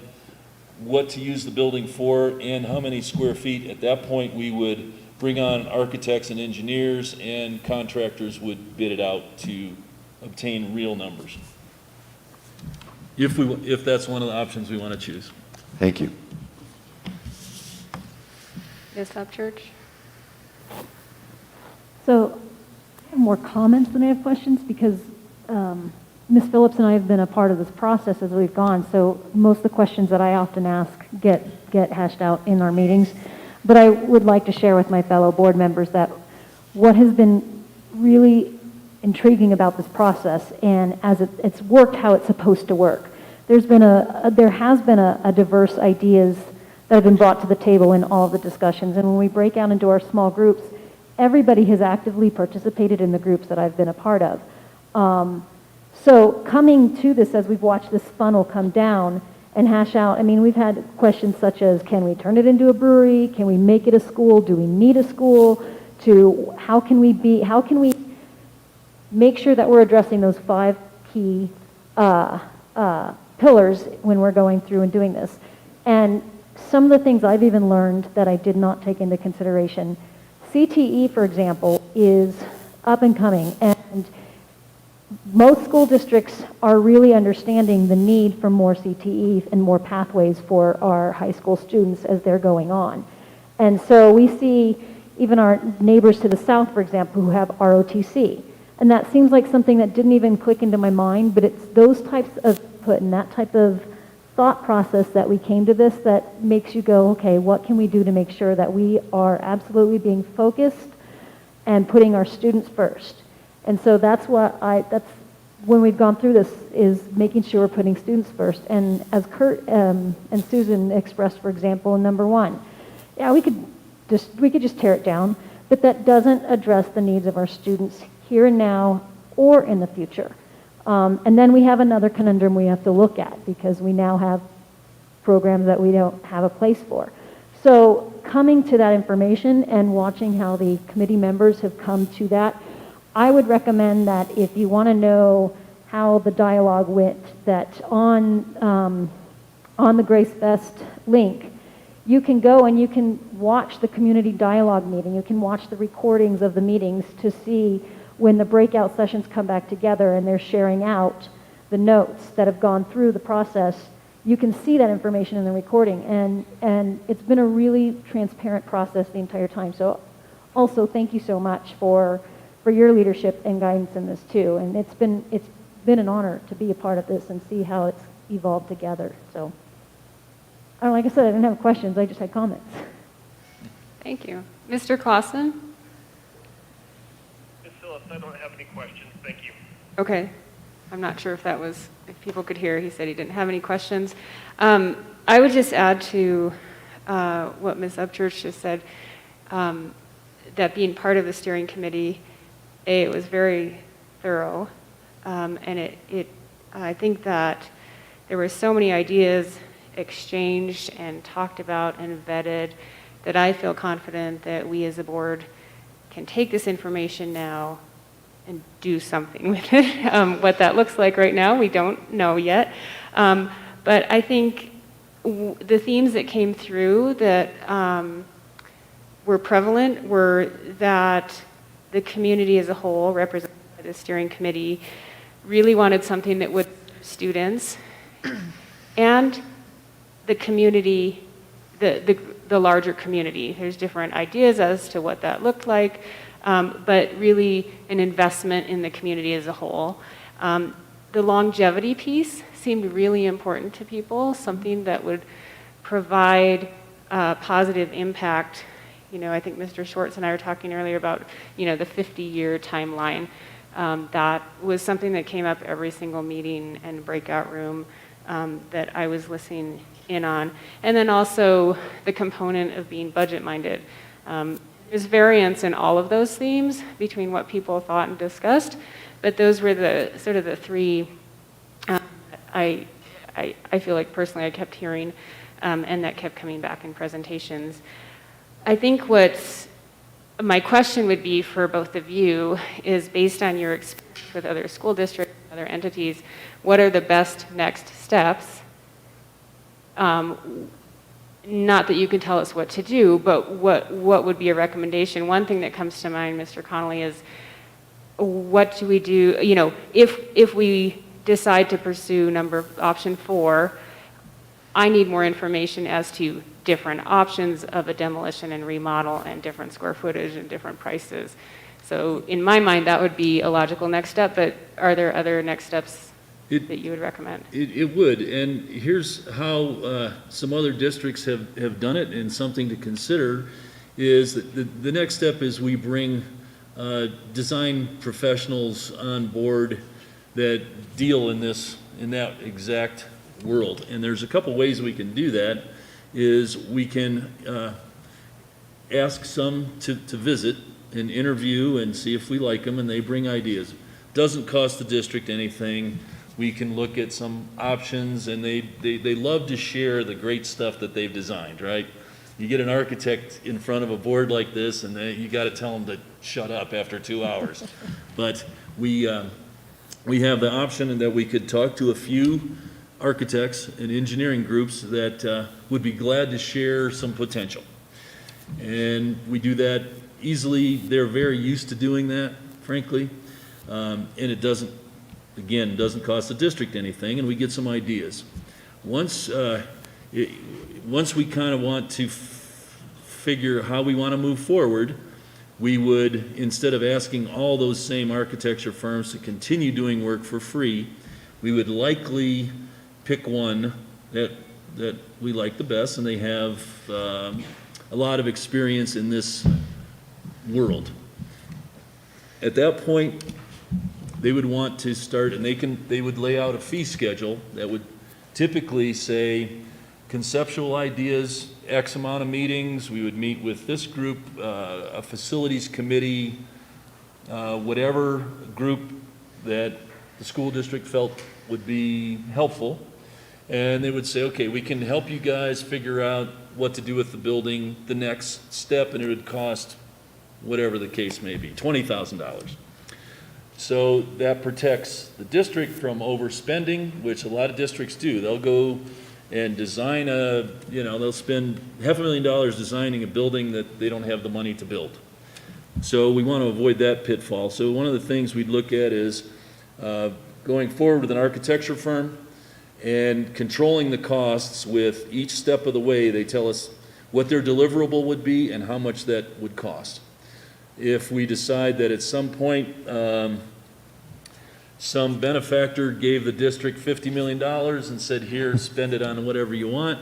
what to use the building for and how many square feet, at that point we would bring on architects and engineers, and contractors would bid it out to obtain real numbers. If that's one of the options we want to choose. Thank you. Ms. Upchurch? So I have more comments than I have questions because Ms. Phillips and I have been a part of this process as we've gone, so most of the questions that I often ask get hashed out in our meetings. But I would like to share with my fellow board members that what has been really intriguing about this process, and as it's worked how it's supposed to work, there has been a diverse ideas that have been brought to the table in all of the discussions. And when we break out into our small groups, everybody has actively participated in the groups that I've been a part of. So coming to this, as we've watched this funnel come down and hash out, I mean, we've had questions such as, can we turn it into a brewery? Can we make it a school? Do we need a school? To how can we make sure that we're addressing those 5 key pillars when we're going through and doing this? And some of the things I've even learned that I did not take into consideration, CTE, for example, is up and coming, and most school districts are really understanding the need for more CTE and more pathways for our high school students as they're going on. And so we see even our neighbors to the south, for example, who have ROTC. And that seems like something that didn't even click into my mind, but it's those types of input and that type of thought process that we came to this that makes you go, okay, what can we do to make sure that we are absolutely being focused and putting our students first? And so that's when we've gone through this, is making sure we're putting students first. And as Kurt and Susan expressed, for example, in number 1, yeah, we could just tear it down, but that doesn't address the needs of our students here and now or in the future. And then we have another conundrum we have to look at, because we now have programs that we don't have a place for. So coming to that information and watching how the committee members have come to that, I would recommend that if you want to know how the dialogue went, that on the Grace Fest link, you can go and you can watch the community dialogue meeting. You can watch the recordings of the meetings to see when the breakout sessions come back together and they're sharing out the notes that have gone through the process. You can see that information in the recording, and it's been a really transparent process the entire time. So also thank you so much for your leadership and guidance in this too. And it's been an honor to be a part of this and see how it's evolved together. So, like I said, I didn't have questions, I just had comments. Thank you. Mr. Clausen? Ms. Phillips, I don't have any questions. Thank you. Okay. I'm not sure if people could hear. He said he didn't have any questions. I would just add to what Ms. Upchurch just said, that being part of the steering committee, it was very thorough, and I think that there were so many ideas exchanged and talked about and vetted that I feel confident that we as a board can take this information now and do something with it. What that looks like right now, we don't know yet. But I think the themes that came through that were prevalent were that the community as a whole, represented by the steering committee, really wanted something that would students and the community, the larger community. There's different ideas as to what that looked like, but really an investment in the community as a whole. The longevity piece seemed really important to people, something that would provide positive impact. I think Mr. Schwartz and I were talking earlier about, the 50-year timeline. That was something that came up every single meeting and breakout room that I was listening in on. And then also the component of being budget-minded. There's variance in all of those themes between what people thought and discussed, but those were the sort of the three I feel like personally I kept hearing, and that kept coming back in presentations. I think my question would be for both of you is, based on your experience with other school districts, other entities, what are the best next steps? Not that you can tell us what to do, but what would be a recommendation? One thing that comes to mind, Mr. Connolly, is what do we do, if we decide to pursue option 4, I need more information as to different options of a demolition and remodel and different square footage and different prices. So in my mind, that would be a logical next step, but are there other next steps that you would recommend? It would, and here's how some other districts have done it, and something to consider is that the next step is we bring design professionals on board that deal in that exact world. And there's a couple ways we can do that. Is we can ask some to visit and interview and see if we like them, and they bring ideas. Doesn't cost the district anything. We can look at some options, and they love to share the great stuff that they've designed, right? You get an architect in front of a board like this, and you got to tell them to shut up after 2 hours. But we have the option that we could talk to a few architects and engineering groups that would be glad to share some potential. And we do that easily. They're very used to doing that, frankly. And it doesn't cost the district anything, and we get some ideas. Once we kind of want to figure how we want to move forward, we would, instead of asking all those same architecture firms to continue doing work for free, we would likely pick one that we like the best, and they have a lot of experience in this world. At that point, they would want to start, and they would lay out a fee schedule that would typically say conceptual ideas, X amount of meetings, we would meet with this group, a facilities committee, whatever group that the school district felt would be helpful. And they would say, okay, we can help you guys figure out what to do with the building, the next step, and it would cost whatever the case may be, $20,000. So that protects the district from overspending, which a lot of districts do. They'll go and design they'll spend $500,000 designing a building that they don't have the money to build. So we want to avoid that pitfall. So one of the things we'd look at is going forward with an architecture firm and controlling the costs with each step of the way. They tell us what their deliverable would be and how much that would cost. If we decide that at some point some benefactor gave the district $50 million and said, here, spend it on whatever you want.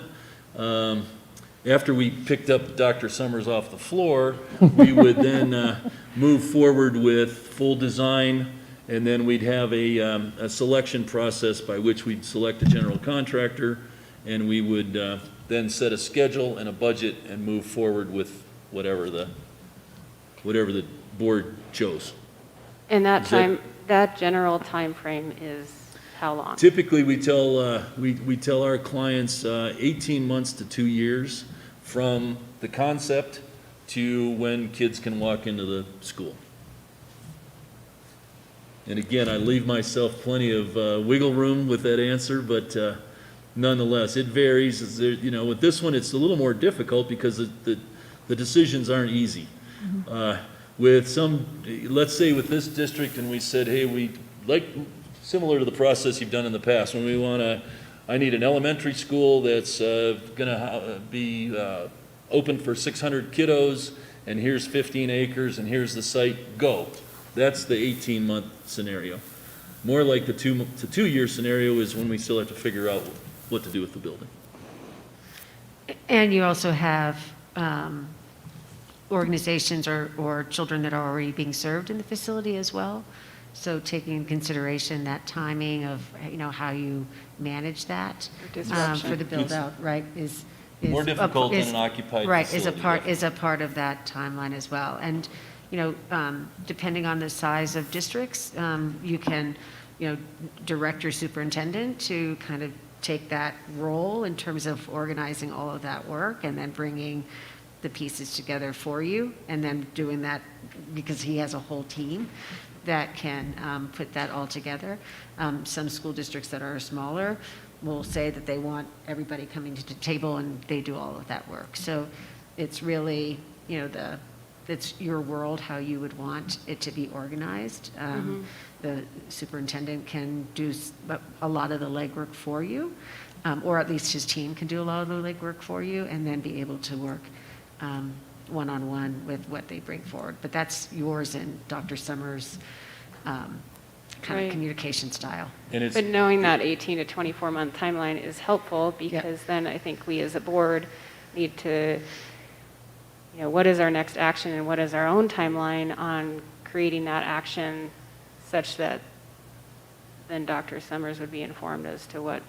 After we picked up Dr. Summers off the floor, we would then move forward with full design, and then we'd have a selection process by which we'd select a general contractor, and we would then set a schedule and a budget and move forward with whatever the board chose. And that general time frame is how long? Typically, we tell our clients 18 months to 2 years from the concept to when kids can walk into the school. And again, I leave myself plenty of wiggle room with that answer, but nonetheless, it varies. With this one, it's a little more difficult because the decisions aren't easy. With let's say with this district, and we said, hey, we like, similar to the process you've done in the past, when I need an elementary school that's gonna be open for 600 kiddos, and here's 15 acres, and here's the site, go. That's the 18-month scenario. More like the 2 year scenario is when we still have to figure out what to do with the building. And you also have organizations or children that are already being served in the facility as well. So taking into consideration that timing of, how you manage that for the build out, right, is More difficult than an occupied right, facility. is a part of that timeline as well. And, depending on the size of districts, you can, direct your superintendent to kind of take that role in terms of organizing all of that work and then bringing the pieces together for you, and then doing that because he has a whole team that can put that all together. Some school districts that are smaller will say that they want everybody coming to the table, and they do all of that work. So it's really, it's your world, how you would want it to be organized. The superintendent can do a lot of the legwork for you, or at least his team can do a lot of the legwork for you, and then be able to work one-on-one with what they bring forward. But that's yours and Dr. Summers' kind Right. of communication style. And But knowing that 18 to 24-month timeline is helpful, because then I think we as a board need to, what is our next action and what is our own timeline on creating that action such that then Dr. Summers would be informed as to what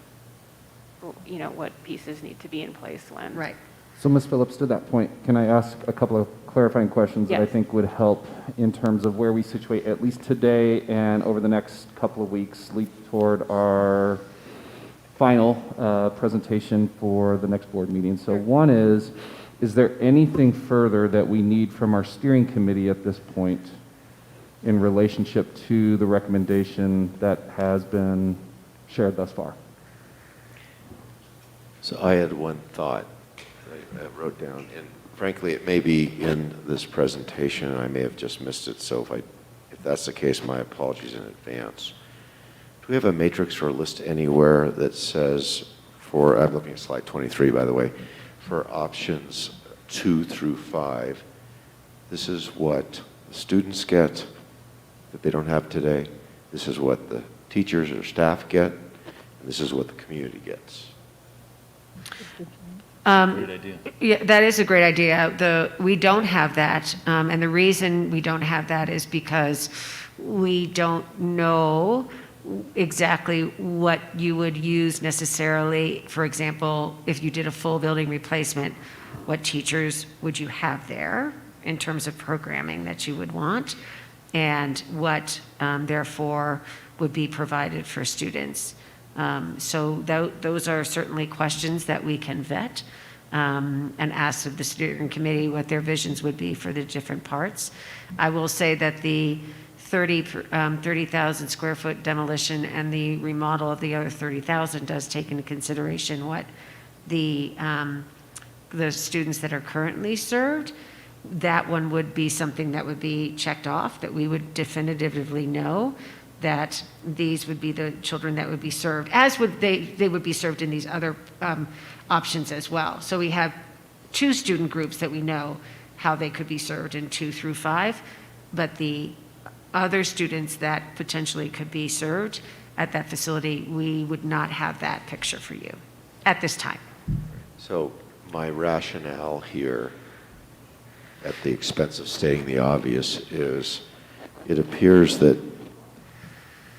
pieces need to be in place when. Right. So Ms. Phillips, to that point, can I ask a couple of clarifying questions that I Yes. think would help in terms of where we situate, at least today and over the next couple of weeks, lead toward our final presentation for the next board meeting. So one is there anything further that we need from our steering committee at this point in relationship to the recommendation that has been shared thus far? So I had one thought I wrote down, and frankly, it may be in this presentation, and I may have just missed it, so if that's the case, my apologies in advance. Do we have a matrix or a list anywhere that says I'm looking at slide 23, by the way, for options 2 through 5, this is what the students get that they don't have today. This is what the teachers or staff get. And this is what the community gets. Great idea. Yeah, that is a great idea. We don't have that, and the reason we don't have that is because we don't know exactly what you would use necessarily. For example, if you did a full building replacement, what teachers would you have there in terms of programming that you would want, and what, therefore, would be provided for students. So those are certainly questions that we can vet and ask of the steering committee what their visions would be for the different parts. I will say that the 30,000 square foot demolition and the remodel of the other 30,000 does take into consideration what the students that are currently served. That one would be something that would be checked off, that we would definitively know that these would be the children that would be served, as would they would be served in these other options as well. So we have 2 student groups that we know how they could be served in 2 through 5, but the other students that potentially could be served at that facility, we would not have that picture for you at this time. So my rationale here, at the expense of stating the obvious, is it appears that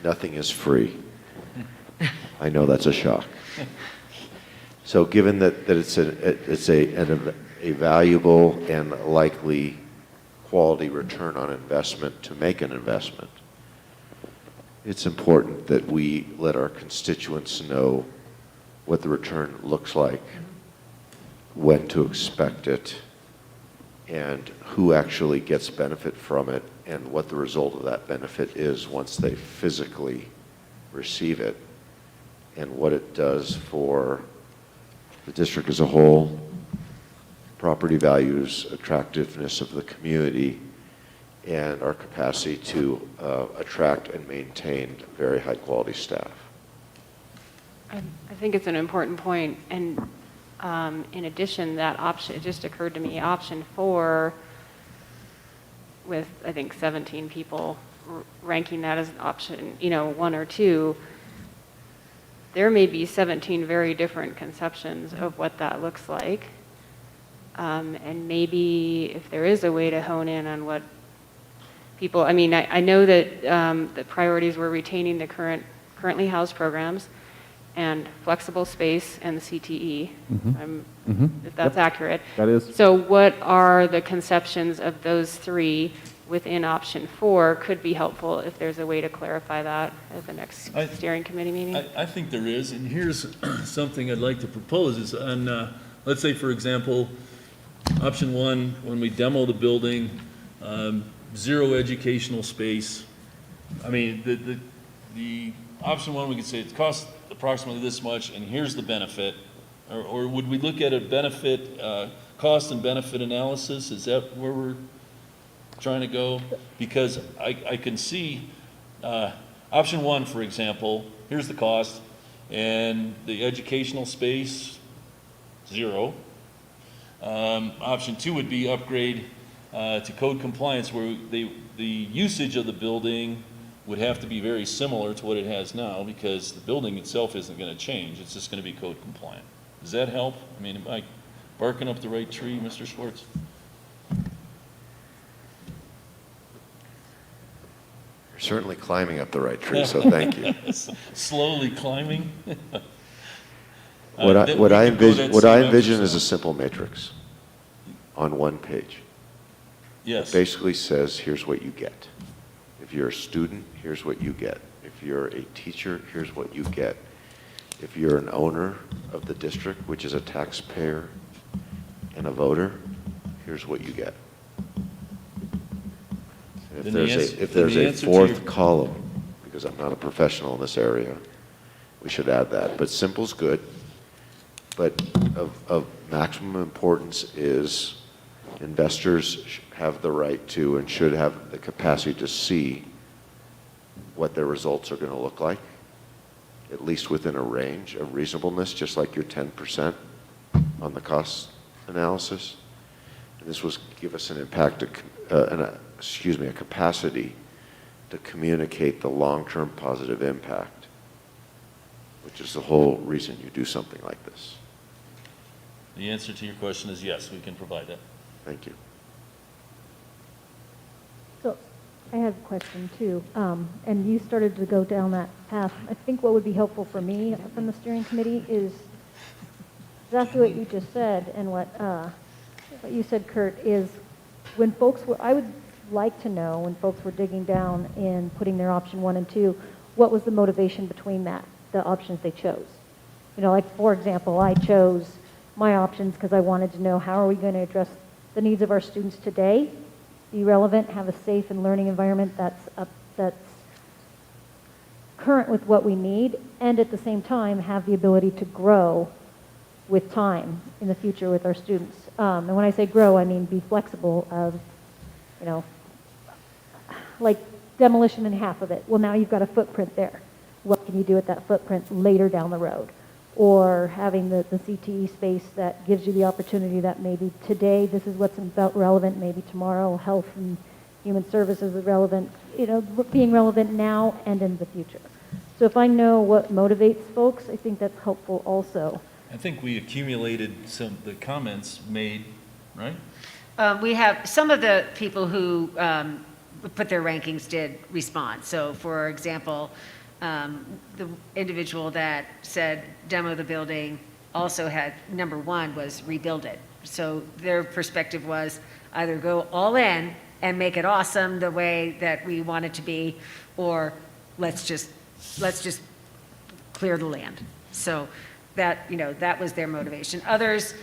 nothing is free. I know that's a shock. So given that it's a valuable and likely quality return on investment to make an investment, it's important that we let our constituents know what the return looks like, when to expect it, and who actually gets benefit from it, and what the result of that benefit is once they physically receive it, and what it does for the district as a whole, property values, attractiveness of the community, and our capacity to attract and maintain very high quality staff. I think it's an important point, and in addition, that option, it just occurred to me, option 4, with I think 17 people ranking that as an option, 1 or 2, there may be 17 very different conceptions of what that looks like. And maybe if there is a way to hone in on what people, I know that the priorities were retaining the currently housed programs and flexible space and the CTE, if that's accurate. That is. So what are the conceptions of those 3 within option 4 could be helpful if there's a way to clarify that at the next steering committee meeting? I think there is, and here's something I'd like to propose is on, let's say, for example, option 1, when we demo the building, 0 educational space. The option 1, we could say it costs approximately this much, and here's the benefit. Or would we look at a benefit, cost and benefit analysis? Is that where we're trying to go? Because I can see option 1, for example, here's the cost, and the educational space, 0. Option 2 would be upgrade to code compliance, where the usage of the building would have to be very similar to what it has now, because the building itself isn't going to change. It's just going to be code compliant. Does that help? Am I barking up the right tree, Mr. Schwartz? You're certainly climbing up the right tree, so thank you. Slowly climbing. What I envision is a simple matrix on 1 page. Yes. It basically says, here's what you get. If you're a student, here's what you get. If you're a teacher, here's what you get. If you're an owner of the district, which is a taxpayer and a voter, here's what you get. If there's a 4th column, because I'm not a professional in this area, we should add that. But simple's good. But of maximum importance is investors have the right to and should have the capacity to see what their results are going to look like, at least within a range of reasonableness, just like your 10% on the cost analysis. And this was give us an impact a capacity to communicate the long-term positive impact, which is the whole reason you do something like this? The answer to your question is yes, we can provide that. Thank you. So I have a question too, and you started to go down that path. I think what would be helpful for me from the steering committee is exactly what you just said, and what you said, Kurt, is when folks were, I would like to know when folks were digging down in putting their option 1 and 2, what was the motivation between that, the options they chose? You know, like for example, I chose my options because I wanted to know how are we going to address the needs of our students today, be relevant, have a safe and learning environment that's current with what we need, and at the same time have the ability to grow with time in the future with our students. And when I say grow, I mean be flexible of, you know, like demolition in half of it. Well, now you've got a footprint there. What can you do with that footprint later down the road? Or having the CTE space that gives you the opportunity that maybe today this is what's relevant, maybe tomorrow health and human services is relevant, you know, being relevant now and in the future. So if I know what motivates folks, I think that's helpful also. I think we accumulated the comments made, right? We have some of the people who put their rankings did respond. So for example, the individual that said demo the building also had, number 1 was rebuild it. So their perspective was either go all in and make it awesome the way that we want it to be, or let's just clear the land. So that, you know, that was their motivation. Others,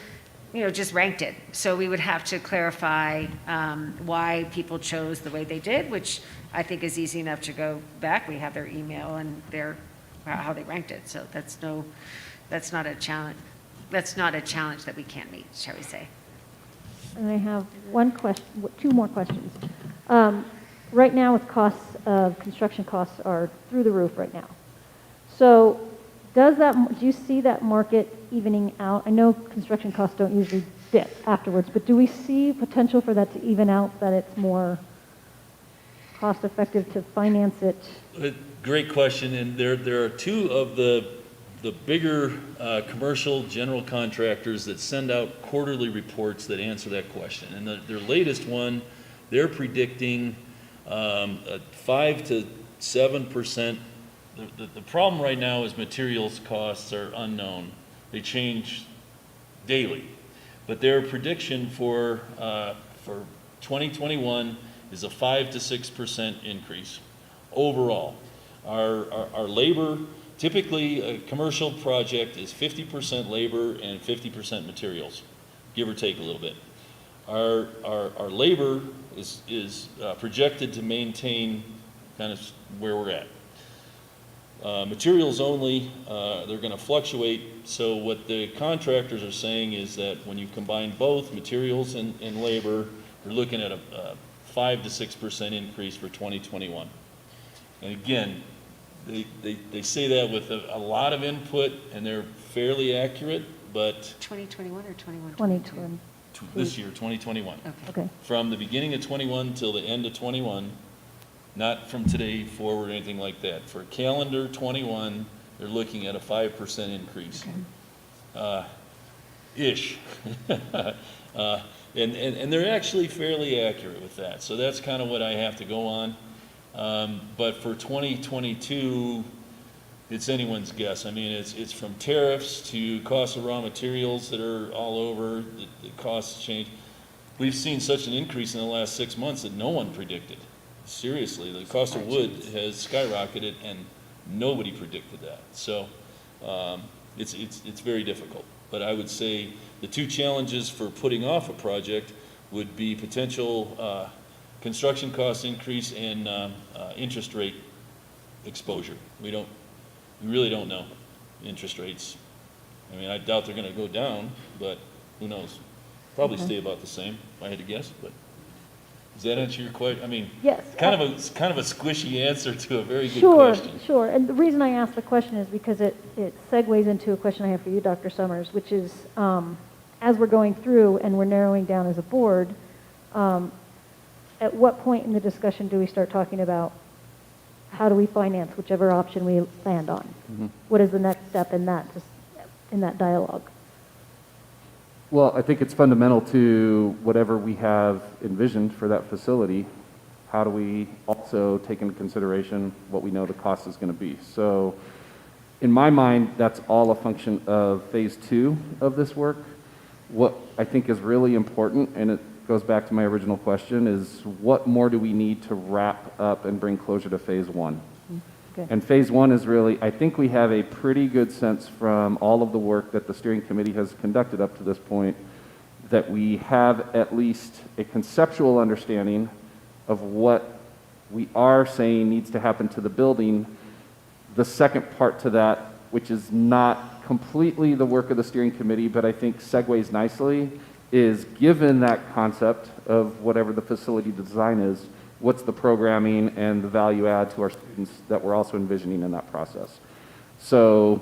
you know, just ranked it. So we would have to clarify why people chose the way they did, which I think is easy enough to go back. We have their email and how they ranked it. So that's not a challenge. That's not a challenge that we can't meet, shall we say. And I have two more questions. Right now with construction costs are through the roof right now. So do you see that market evening out? I know construction costs don't usually dip afterwards, but do we see potential for that to even out, that it's more cost effective to finance it? Great question, and there are 2 of the bigger commercial general contractors that send out quarterly reports that answer that question. And their latest one, they're predicting a 5 to 7%. The problem right now is materials costs are unknown. They change daily. But their prediction for 2021 is a 5 to 6% increase overall. Our labor, typically a commercial project is 50% labor and 50% materials, give or take a little bit. Our labor is projected to maintain kind of where we're at. Materials only, they're going to fluctuate. So what the contractors are saying is that when you combine both materials and labor, we're looking at a 5 to 6% increase for 2021. And again, they say that with a lot of input, and they're fairly accurate, but 2021 or 21? 2020. this year, 2021. Okay. From the beginning of 21 till the end of 21, not from today forward or anything like that. For calendar 21, they're looking at a 5% increase. Ish. And they're actually fairly accurate with that. So that's kind of what I have to go on. But for 2022, it's anyone's guess. I mean, it's from tariffs to cost of raw materials that are all over, the costs change. We've seen such an increase in the last 6 months that no one predicted. Seriously, the cost of wood has skyrocketed and nobody predicted that. So it's very difficult. But I would say the 2 challenges for putting off a project would be potential construction cost increase and interest rate exposure. We really don't know interest rates. I mean, I doubt they're going to go down, but who knows? Probably stay about the same, if I had to guess. But does that answer your question? I mean, Yes. It's kind of a squishy answer to a very good Sure, question. sure. And the reason I asked the question is because it segues into a question I have for you, Dr. Summers, which is, as we're going through and we're narrowing down as a board, at what point in the discussion do we start talking about how do we finance whichever option we land on? What is the next step in that, just in that dialogue? Well, I think it's fundamental to whatever we have envisioned for that facility. How do we also take into consideration what we know the cost is going to be? So in my mind, that's all a function of phase 2 of this work. What I think is really important, and it goes back to my original question, is what more do we need to wrap up and bring closure to phase 1? Okay. And phase 1 is really, I think we have a pretty good sense from all of the work that the steering committee has conducted up to this point that we have at least a conceptual understanding of what we are saying needs to happen to the building. The second part to that, which is not completely the work of the steering committee, but I think segues nicely, is given that concept of whatever the facility design is, what's the programming and the value add to our students that we're also envisioning in that process. So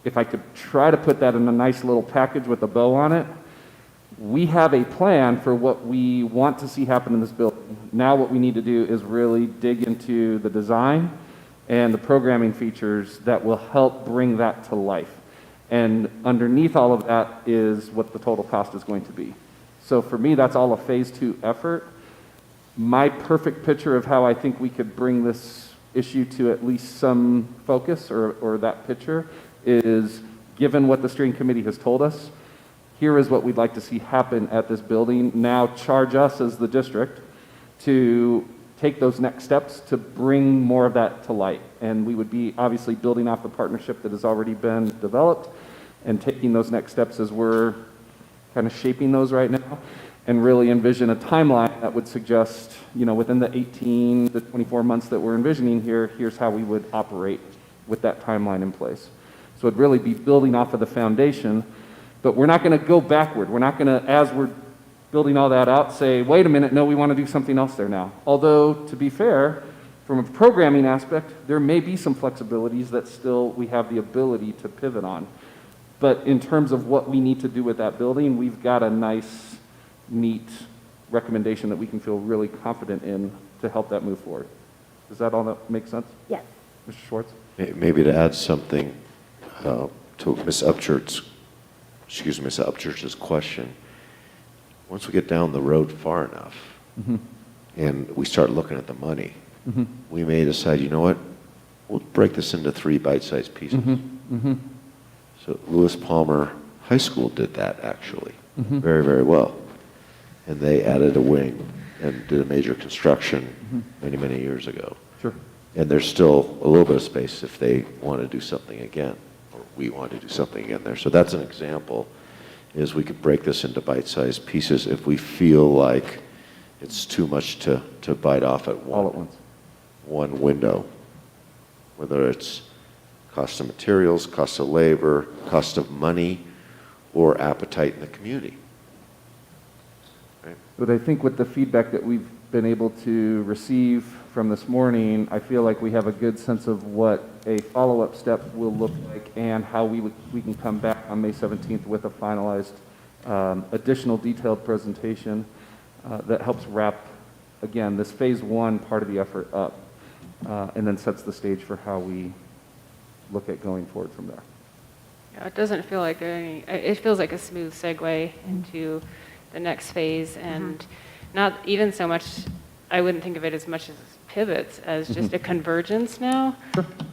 if I could try to put that in a nice little package with a bow on it, we have a plan for what we want to see happen in this building. Now what we need to do is really dig into the design and the programming features that will help bring that to life. And underneath all of that is what the total cost is going to be. So for me, that's all a phase 2 effort. My perfect picture of how I think we could bring this issue to at least some focus or that picture is, given what the steering committee has told us, here is what we'd like to see happen at this building. Now charge us as the district to take those next steps to bring more of that to light. And we would be obviously building off the partnership that has already been developed and taking those next steps as we're kind of shaping those right now, and really envision a timeline that would suggest, you know, within the 18 to 24 months that we're envisioning here, here's how we would operate with that timeline in place. So it'd really be building off of the foundation, but we're not going to go backward. We're not going to, as we're building all that out, say, wait a minute, no, we want to do something else there now. Although, to be fair, from a programming aspect, there may be some flexibilities that still we have the ability to pivot on. But in terms of what we need to do with that building, we've got a nice, neat recommendation that we can feel really confident in to help that move forward. Does that all make sense? Yes. Mr. Schwartz? Maybe to add something to Ms. Upchurch's question. Once we get down the road far enough and we start looking at the money, we may decide, you know what, we'll break this into 3 bite-sized pieces. So Lewis Palmer High School did that actually very, very well. And they added a wing and did a major construction many, many years ago. Sure. And there's still a little bit of space if they want to do something again, or we want to do something again there. So that's an example, is we could break this into bite-sized pieces if we feel like it's too much to bite off at All at once. one window, whether it's cost of materials, cost of labor, cost of money, or appetite in the community. Right? But I think with the feedback that we've been able to receive from this morning, I feel like we have a good sense of what a follow-up step will look like and how we can come back on May 17th with a finalized additional detailed presentation that helps wrap, again, this phase 1 part of the effort up and then sets the stage for how we look at going forward from there. Yeah, it doesn't feel like it feels like a smooth segue into the next phase, and not even so much, I wouldn't think of it as much as pivots, as just a convergence now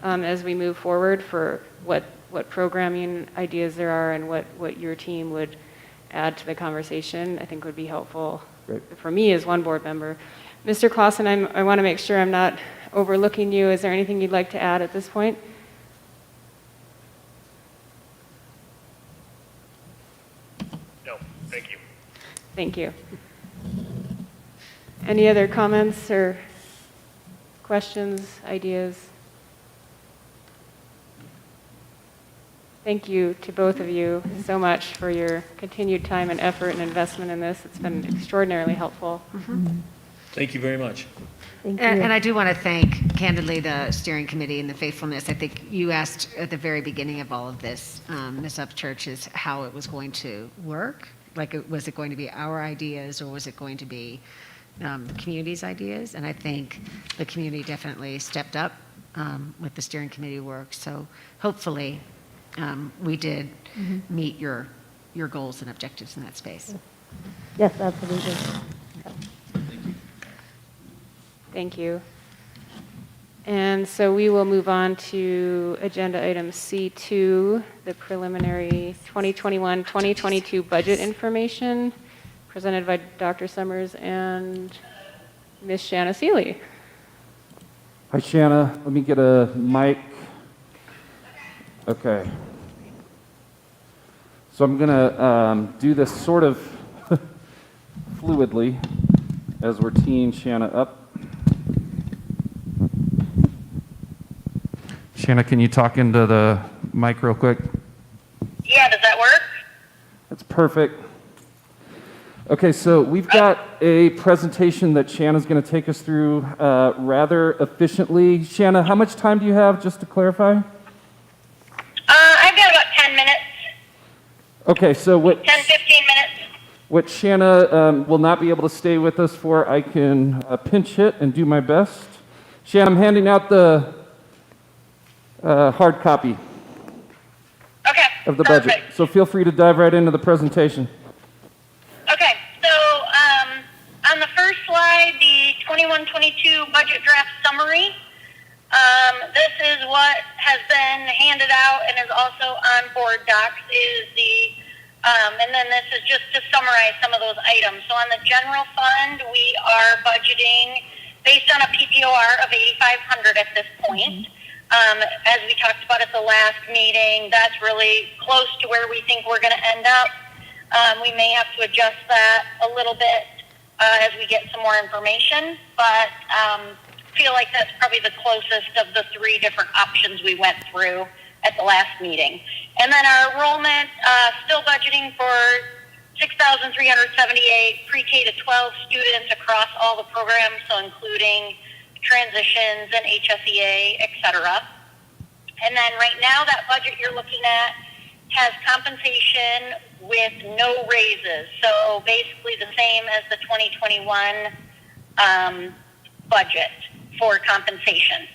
as we move forward for what programming ideas there are and what your team would add to the conversation, I think would be helpful. Great. For me as one board member. Mr. Clausen, I want to make sure I'm not overlooking you. Is there anything you'd like to add at this point? No, thank you. Thank you. Any other comments or questions, ideas? Thank you to both of you so much for your continued time and effort and investment in this. It's been extraordinarily helpful. Thank you very much. Thank you. And I do want to thank, candidly, the steering committee and the faithfulness. I think you asked at the very beginning of all of this, Ms. Upchurch, is how it was going to work. Like, was it going to be our ideas, or was it going to be community's ideas, and I think the community definitely stepped up with the steering committee work. So hopefully we did meet your goals and objectives in that space. Yes, absolutely. Thank you. And so we will move on to agenda item C2, the preliminary 2021-2022 budget information presented by Dr. Summers and Ms. Shanna Seeley. Hi, Shanna. Let me get a mic. Okay. So I'm going to do this sort of fluidly as we're teeing Shanna up. Shanna, can you talk into the mic real quick? Yeah, does that work? That's perfect. Okay, so we've got a presentation that Shanna's going to take us through rather efficiently. Shanna, how much time do you have, just to clarify? I've got about 10 minutes, Okay, so 10, 15 minutes. what Shanna will not be able to stay with us for, I can pinch hit and do my best. Shanna, I'm handing out the hard copy Okay, of the perfect. budget. So feel free to dive right into the presentation. Okay, so on the first slide, the 21-22 budget draft summary. This is what has been handed out and is also on board docs. And then this is just to summarize some of those items. So on the general fund, we are budgeting based on a PPOR of 8,500 at this point. As we talked about at the last meeting, that's really close to where we think we're going to end up. We may have to adjust that a little bit as we get some more information, but feel like that's probably the closest of the three different options we went through at the last meeting. And then our enrollment, still budgeting for 6,378 pre-K to 12 students across all the programs, so including transitions and HSEA, et cetera. And then right now, that budget you're looking at has compensation with no raises. So basically the same as the 2021 budget for compensation.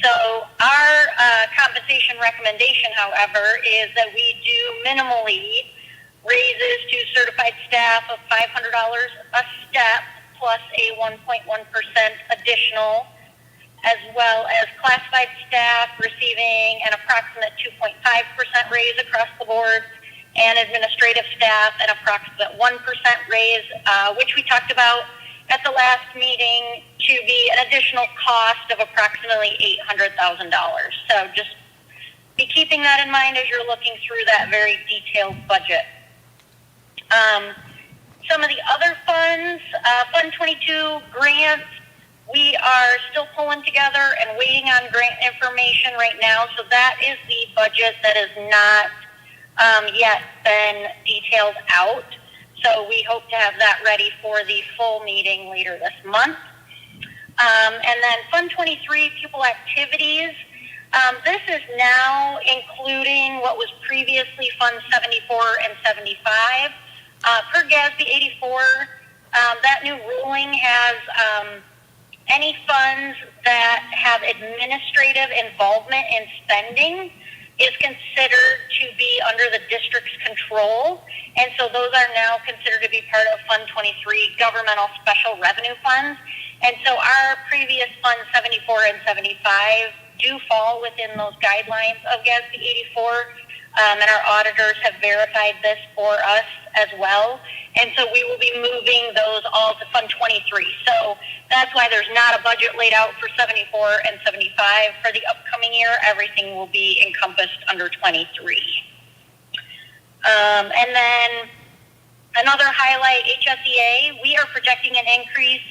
So our compensation recommendation, however, is that we do minimally raises to certified staff of $500 a step plus a 1.1% additional, as well as classified staff receiving an approximate 2.5% raise across the board, and administrative staff an approximate 1% raise, which we talked about at the last meeting to be an additional cost of approximately $800,000. So just be keeping that in mind as you're looking through that very detailed budget. Some of the other funds, Fund 22 grants, we are still pulling together and waiting on grant information right now. So that is the budget that has not yet been detailed out. So we hope to have that ready for the full meeting later this month. And then Fund 23 pupil activities. This is now including what was previously Fund 74 and 75. Per GASB 84, that new ruling has any funds that have administrative involvement in spending is considered to be under the district's control. And so those are now considered to be part of Fund 23 governmental special revenue funds. And so our previous Fund 74 and 75 do fall within those guidelines of GASB 84. And our auditors have verified this for us as well. And so we will be moving those all to Fund 23. So that's why there's not a budget laid out for 74 and 75 for the upcoming year. Everything will be encompassed under 23. And then another highlight, HSEA, we are projecting an increase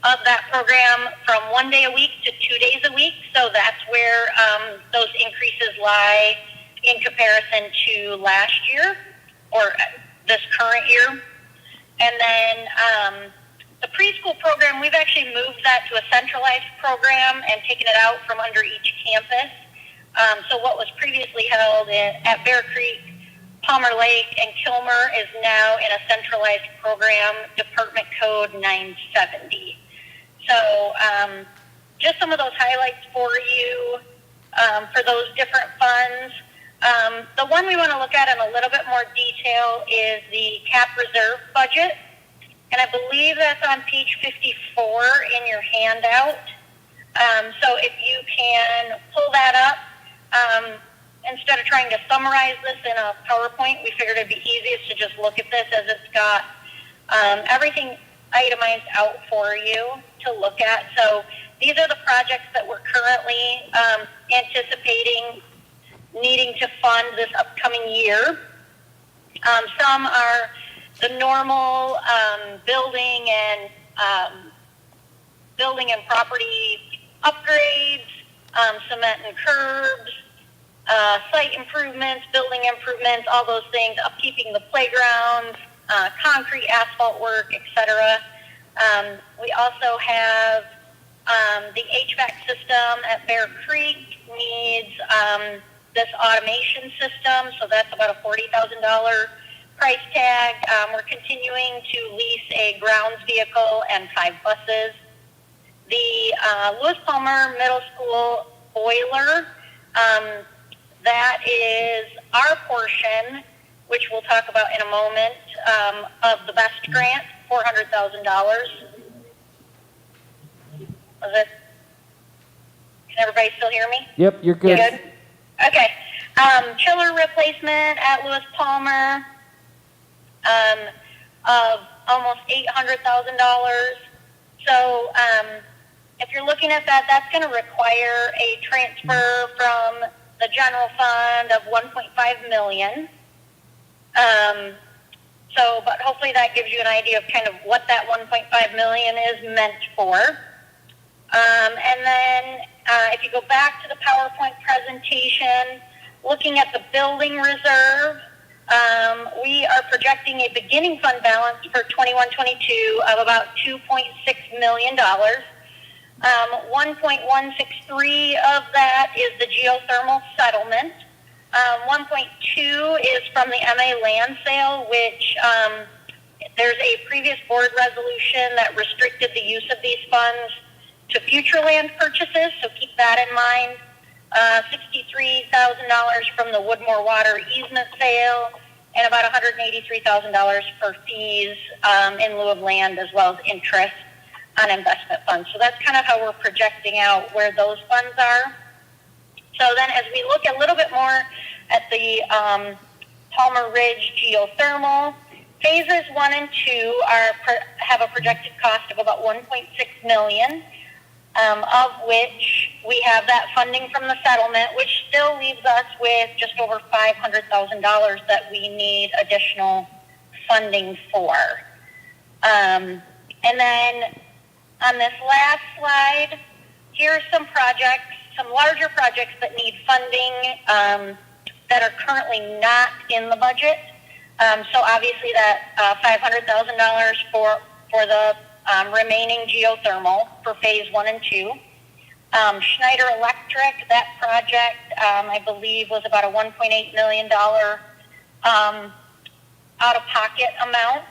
of that program from 1 day a week to 2 days a week. So that's where those increases lie in comparison to last year or this current year. And then the preschool program, we've actually moved that to a centralized program and taken it out from under each campus. So what was previously held at Bear Creek Palmer Lake and Kilmer is now in a centralized program, Department Code 970. So just some of those highlights for you for those different funds. The one we want to look at in a little bit more detail is the cap reserve budget. And I believe that's on page 54 in your handout. So if you can pull that up, instead of trying to summarize this in a PowerPoint, we figured it'd be easiest to just look at this as it's got everything itemized out for you to look at. So these are the projects that we're currently anticipating needing to fund this upcoming year. Some are the normal building and property upgrades, cement and curbs, site improvements, building improvements, all those things, upkeeping the playgrounds, concrete, asphalt work, etc. We also have the HVAC system at Bear Creek needs this automation system, so that's about a $40,000 price tag. We're continuing to lease a grounds vehicle and 5 buses. The Lewis Palmer Middle School boiler, that is our portion, which we'll talk about in a moment, of the BEST grant, $400,000. Can everybody still hear me? Yep, you're good. Good? Okay. Chiller replacement at Lewis Palmer of almost $800,000. So if you're looking at that, that's going to require a transfer from the general fund of $1.5 million. But hopefully that gives you an idea of kind of what that $1.5 million is meant for. And then if you go back to the PowerPoint presentation, looking at the building reserve, we are projecting a beginning fund balance for 21-22 of about $2.6 million. 1.163 of that is the geothermal settlement. 1.2 is from the MA land sale, which there's a previous board resolution that restricted the use of these funds to future land purchases, so keep that in mind. $63,000 from the Woodmore Water easement sale, and about $183,000 for fees in lieu of land, as well as interest on investment funds. So that's kind of how we're projecting out where those funds are. So then as we look a little bit more at the Palmer Ridge geothermal, phases 1 and 2 have a projected cost of about $1.6 million, of which we have that funding from the settlement, which still leaves us with just over $500,000 that we need additional funding for. And then on this last slide, here are some projects, some larger projects that need funding that are currently not in the budget. So obviously that $500,000 for the remaining geothermal for phase 1 and 2. Schneider Electric, that project, I believe, was about a $1.8 million out-of-pocket amount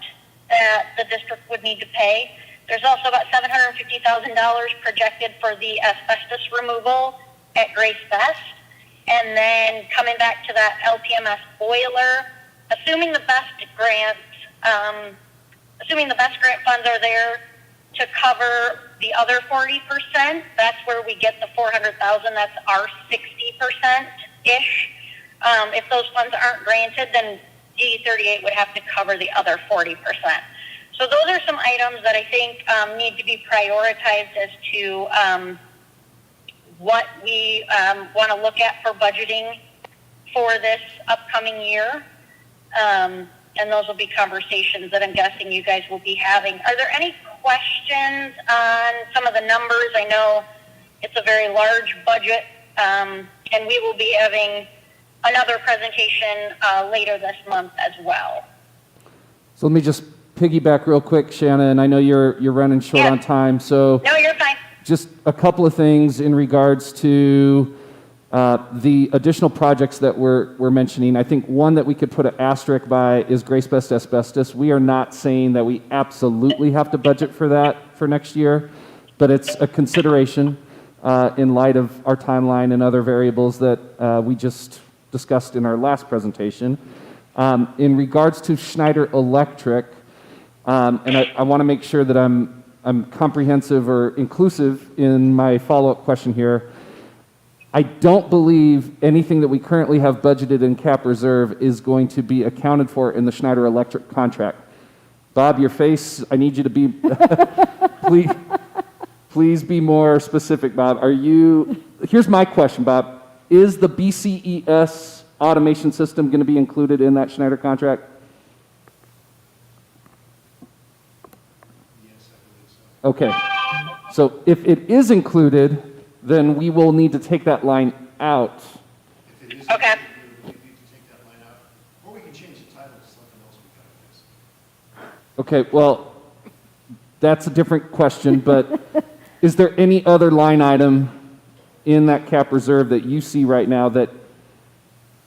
that the district would need to pay. There's also about $750,000 projected for the asbestos removal at Grace Best. And then coming back to that LPMS boiler, assuming the BEST grant funds are there to cover the other 40%, that's where we get the $400,000. That's our 60%-ish. If those funds aren't granted, then D38 would have to cover the other 40%. So those are some items that I think need to be prioritized as to what we want to look at for budgeting for this upcoming year. And those will be conversations that I'm guessing you guys will be having. Are there any questions on some of the numbers? I know it's a very large budget, and we will be having another presentation later this month as well. So let me just piggyback real quick, Shannon. I know you're running short on time, so No, you're fine. just a couple of things in regards to The additional projects that we're mentioning, I think one that we could put an asterisk by is Grace Best Asbestos. We are not saying that we absolutely have to budget for that for next year, but it's a consideration in light of our timeline and other variables that we just discussed in our last presentation. In regards to Schneider Electric, and I want to make sure that I'm comprehensive or inclusive in my follow-up question here. I don't believe anything that we currently have budgeted in cap reserve is going to be accounted for in the Schneider Electric contract. Bob, your face, I need you to be, please be more specific, Bob. Here's my question, Bob. Is the BCES automation system going to be included in that Schneider contract? Okay, so if it is included, then we will need to take that line out. If it is Okay. we need to take that line out, or we can change the title to something else we kind of Okay, well, that's a different question, but is there any other line item in that cap reserve that you see right now that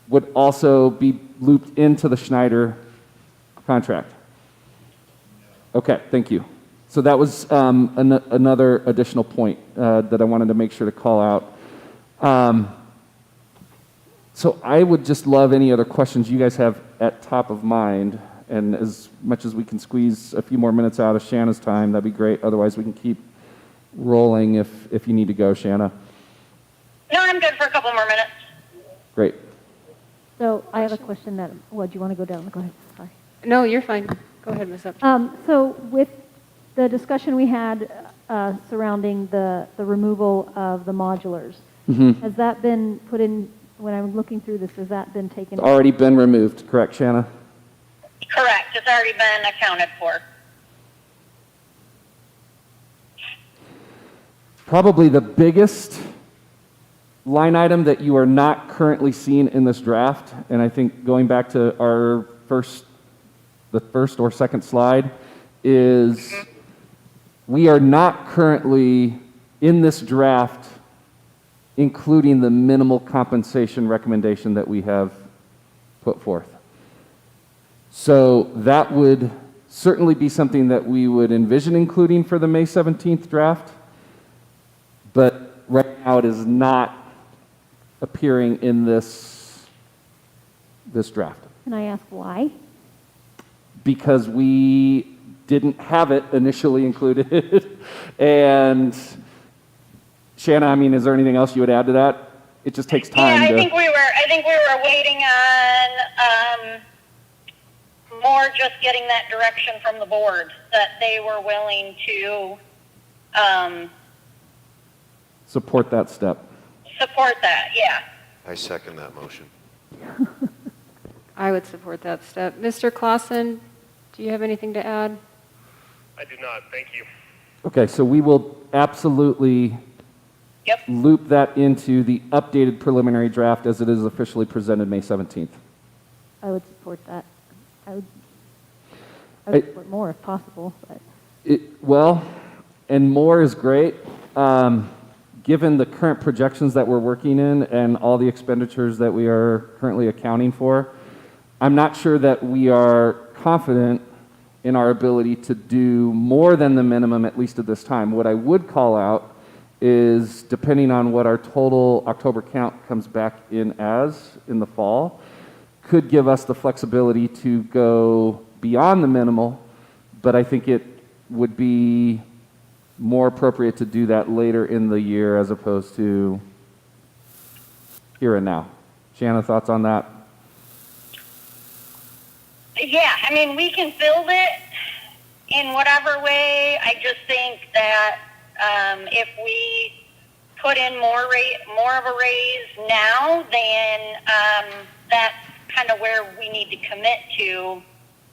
would also be looped into the Schneider contract? Okay, thank you. So that was another additional point that I wanted to make sure to call out. So I would just love any other questions you guys have at top of mind, and as much as we can squeeze a few more minutes out of Shanna's time, that'd be great. Otherwise, we can keep rolling if you need to go, Shanna. No, I'm good for a couple more minutes. Great. So I have a question that, do you want to go down? Go ahead, sorry. No, you're fine. Go ahead, Ms. Upton. So with the discussion we had surrounding the removal of the modulars, has that been put in, when I'm looking through this, has that been taken? It's already been removed, correct, Shanna? Correct. It's already been accounted for. Probably the biggest line item that you are not currently seeing in this draft, and I think going back to the first or second slide, is we are not currently in this draft including the minimal compensation recommendation that we have put forth. So that would certainly be something that we would envision including for the May 17th draft, but right now it is not appearing in this draft. Can I ask why? Because we didn't have it initially included. And Shanna, I mean, is there anything else you would add to that? It just takes time. Yeah, I think we were waiting on more just getting that direction from the board that they were willing to support that step. support that. Yeah. I second that motion. I would support that step. Mr. Clausen, do you have anything to add? I do not. Thank you. Okay, so we will absolutely Yep. loop that into the updated preliminary draft as it is officially presented May 17th. I would support that. I would support more if possible, but. Well, and more is great. Given the current projections that we're working in and all the expenditures that we are currently accounting for, I'm not sure that we are confident in our ability to do more than the minimum, at least at this time. What I would call out is, depending on what our total October count comes back in the fall, could give us the flexibility to go beyond the minimal, but I think it would be more appropriate to do that later in the year as opposed to here and now. Shanna, thoughts on that? Yeah, I mean, we can build it in whatever way. I just think that if we put in more of a raise now, then that's kind of where we need to commit to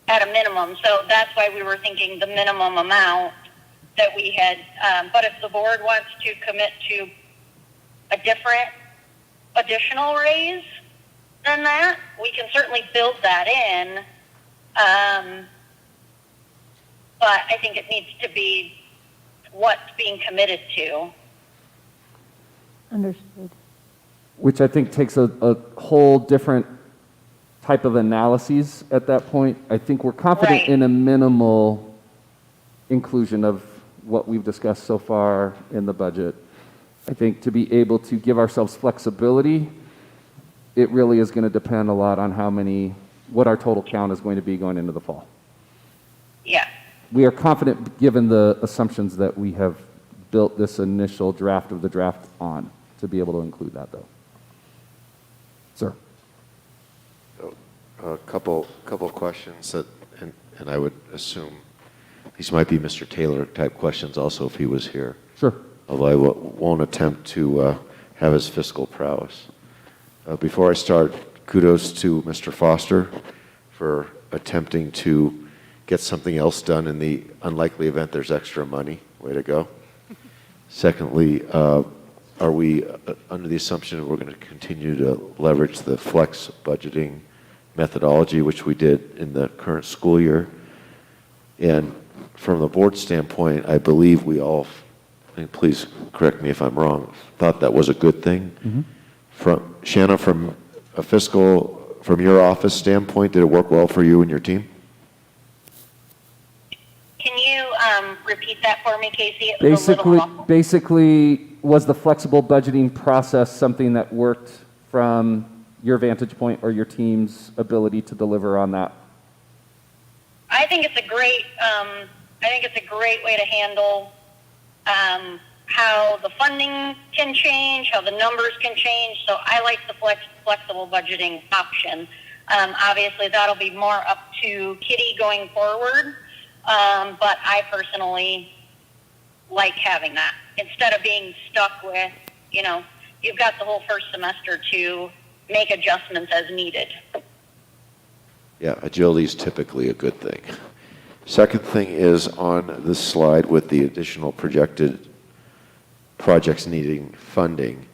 at a minimum. So that's why we were thinking the minimum amount that we had. But if the board wants to commit to a different additional raise than that, we can certainly build that in. But I think it needs to be what's being committed to. Understood. which I think takes a whole different type of analyses at that point. I think we're confident Right. in a minimal inclusion of what we've discussed so far in the budget. I think to be able to give ourselves flexibility, it really is going to depend a lot on what our total count is going to be going into the fall. Yeah. We are confident, given the assumptions that we have built this initial draft of the draft on, to be able to include that, though. Sir? A couple of questions that, and I would assume these might be Mr. Taylor type questions also if he was here. Sure. Although I won't attempt to have his fiscal prowess. Before I start, kudos to Mr. Foster for attempting to get something else done in the unlikely event there's extra money. Way to go. Secondly, are we under the assumption that we're going to continue to leverage the flex budgeting methodology, which we did in the current school year? And from the board standpoint, I believe we all, and please correct me if I'm wrong, thought that was a good thing. Mm-hmm. From Shanna, from your office standpoint, did it work well for you and your team? Can you repeat that for me, Casey? It was a little muffled. Basically, was the flexible budgeting process something that worked from your vantage point or your team's ability to deliver on that? I think it's a great way to handle how the funding can change, how the numbers can change. So I like the flexible budgeting option. Obviously, that'll be more up to Kitty going forward, but I personally like having that instead of being stuck with, you've got the whole first semester to make adjustments as needed. Yeah, agility is typically a good thing. Second thing is on this slide with the additional projected projects needing funding.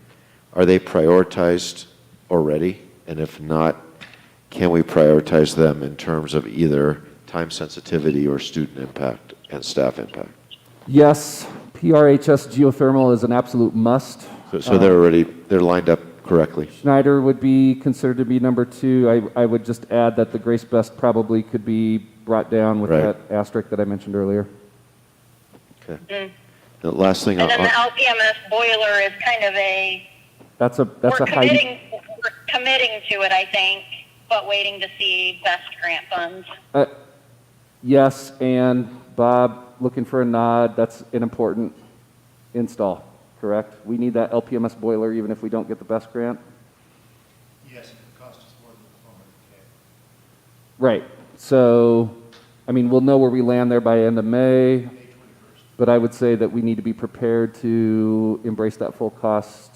Are they prioritized already? And if not, can we prioritize them in terms of either time sensitivity or student impact and staff impact? Yes, PRHS geothermal is an absolute must. So they're lined up correctly. Schneider would be considered to be number 2. I would just add that the Grace Best probably could be brought down with Right. that asterisk that I mentioned earlier. Okay. Mm. The last thing And then on, the LPMS boiler is kind of That's a we're high. committing to it, I think, but waiting to see best grant funds. Yes, and Bob, looking for a nod. That's an important install, correct? We need that LPMS boiler even if we don't get the best grant? Yes, if it costs us more than $400K. Right. So, we'll know where we land there by end of May, May 21st. but I would say that we need to be prepared to embrace that full cost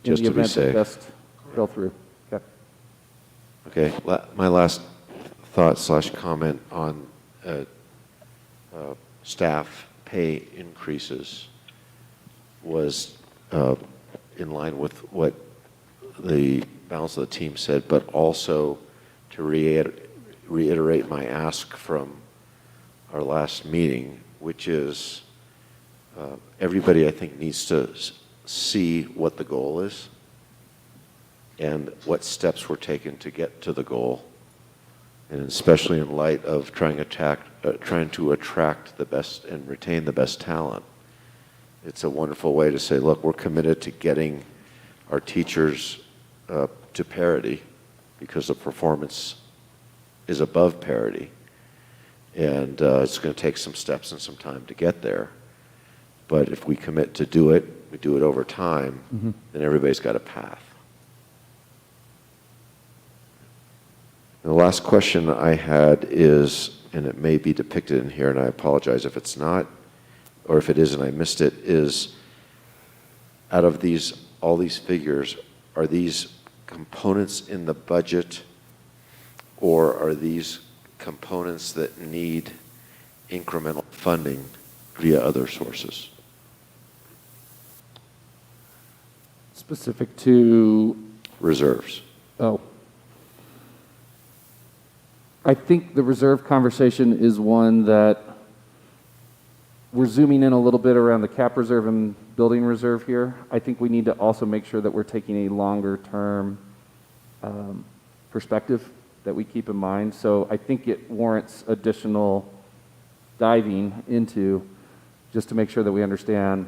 Just in the to be event safe. that best fell through. Okay. okay, my last thought/comment on staff pay increases was in line with what the balance of the team said, but also to reiterate my ask from our last meeting, which is everybody, I think, needs to see what the goal is and what steps were taken to get to the goal, and especially in light of trying to attract the best and retain the best talent. It's a wonderful way to say, look, we're committed to getting our teachers to parity because the performance is above parity, and it's going to take some steps and some time to get there. But if we commit to do it, we do it over time, then everybody's got a path. And the last question I had is, and it may be depicted in here, and I apologize if it's not, or if it is and I missed it, is out of all these figures, are these components in the budget, or are these components that need incremental funding via other sources? Specific to, Reserves. I think the reserve conversation is one that we're zooming in a little bit around the cap reserve and building reserve here. I think we need to also make sure that we're taking a longer term perspective that we keep in mind. So I think it warrants additional diving into just to make sure that we understand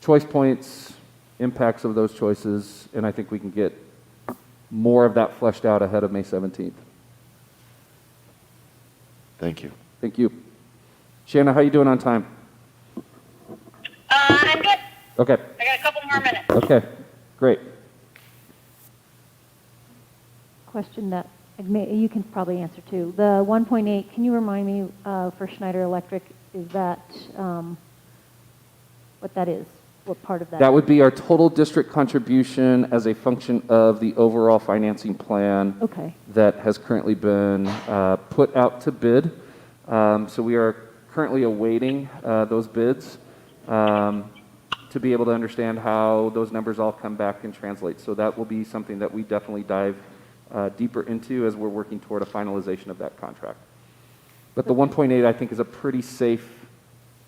choice points, impacts of those choices, and I think we can get more of that fleshed out ahead of May 17th. Thank you. Thank you. Shanna, how you doing on time? I'm good. Okay. I got a couple more minutes. Okay. Great. Question that you can probably answer too. The 1.8, can you remind me for Schneider Electric, is that what that is? What part of that? That would be our total district contribution as a function of the overall financing plan Okay. that has currently been put out to bid. So we are currently awaiting those bids to be able to understand how those numbers all come back and translate. So that will be something that we definitely dive deeper into as we're working toward a finalization of that contract. But the 1.8, I think, is a pretty safe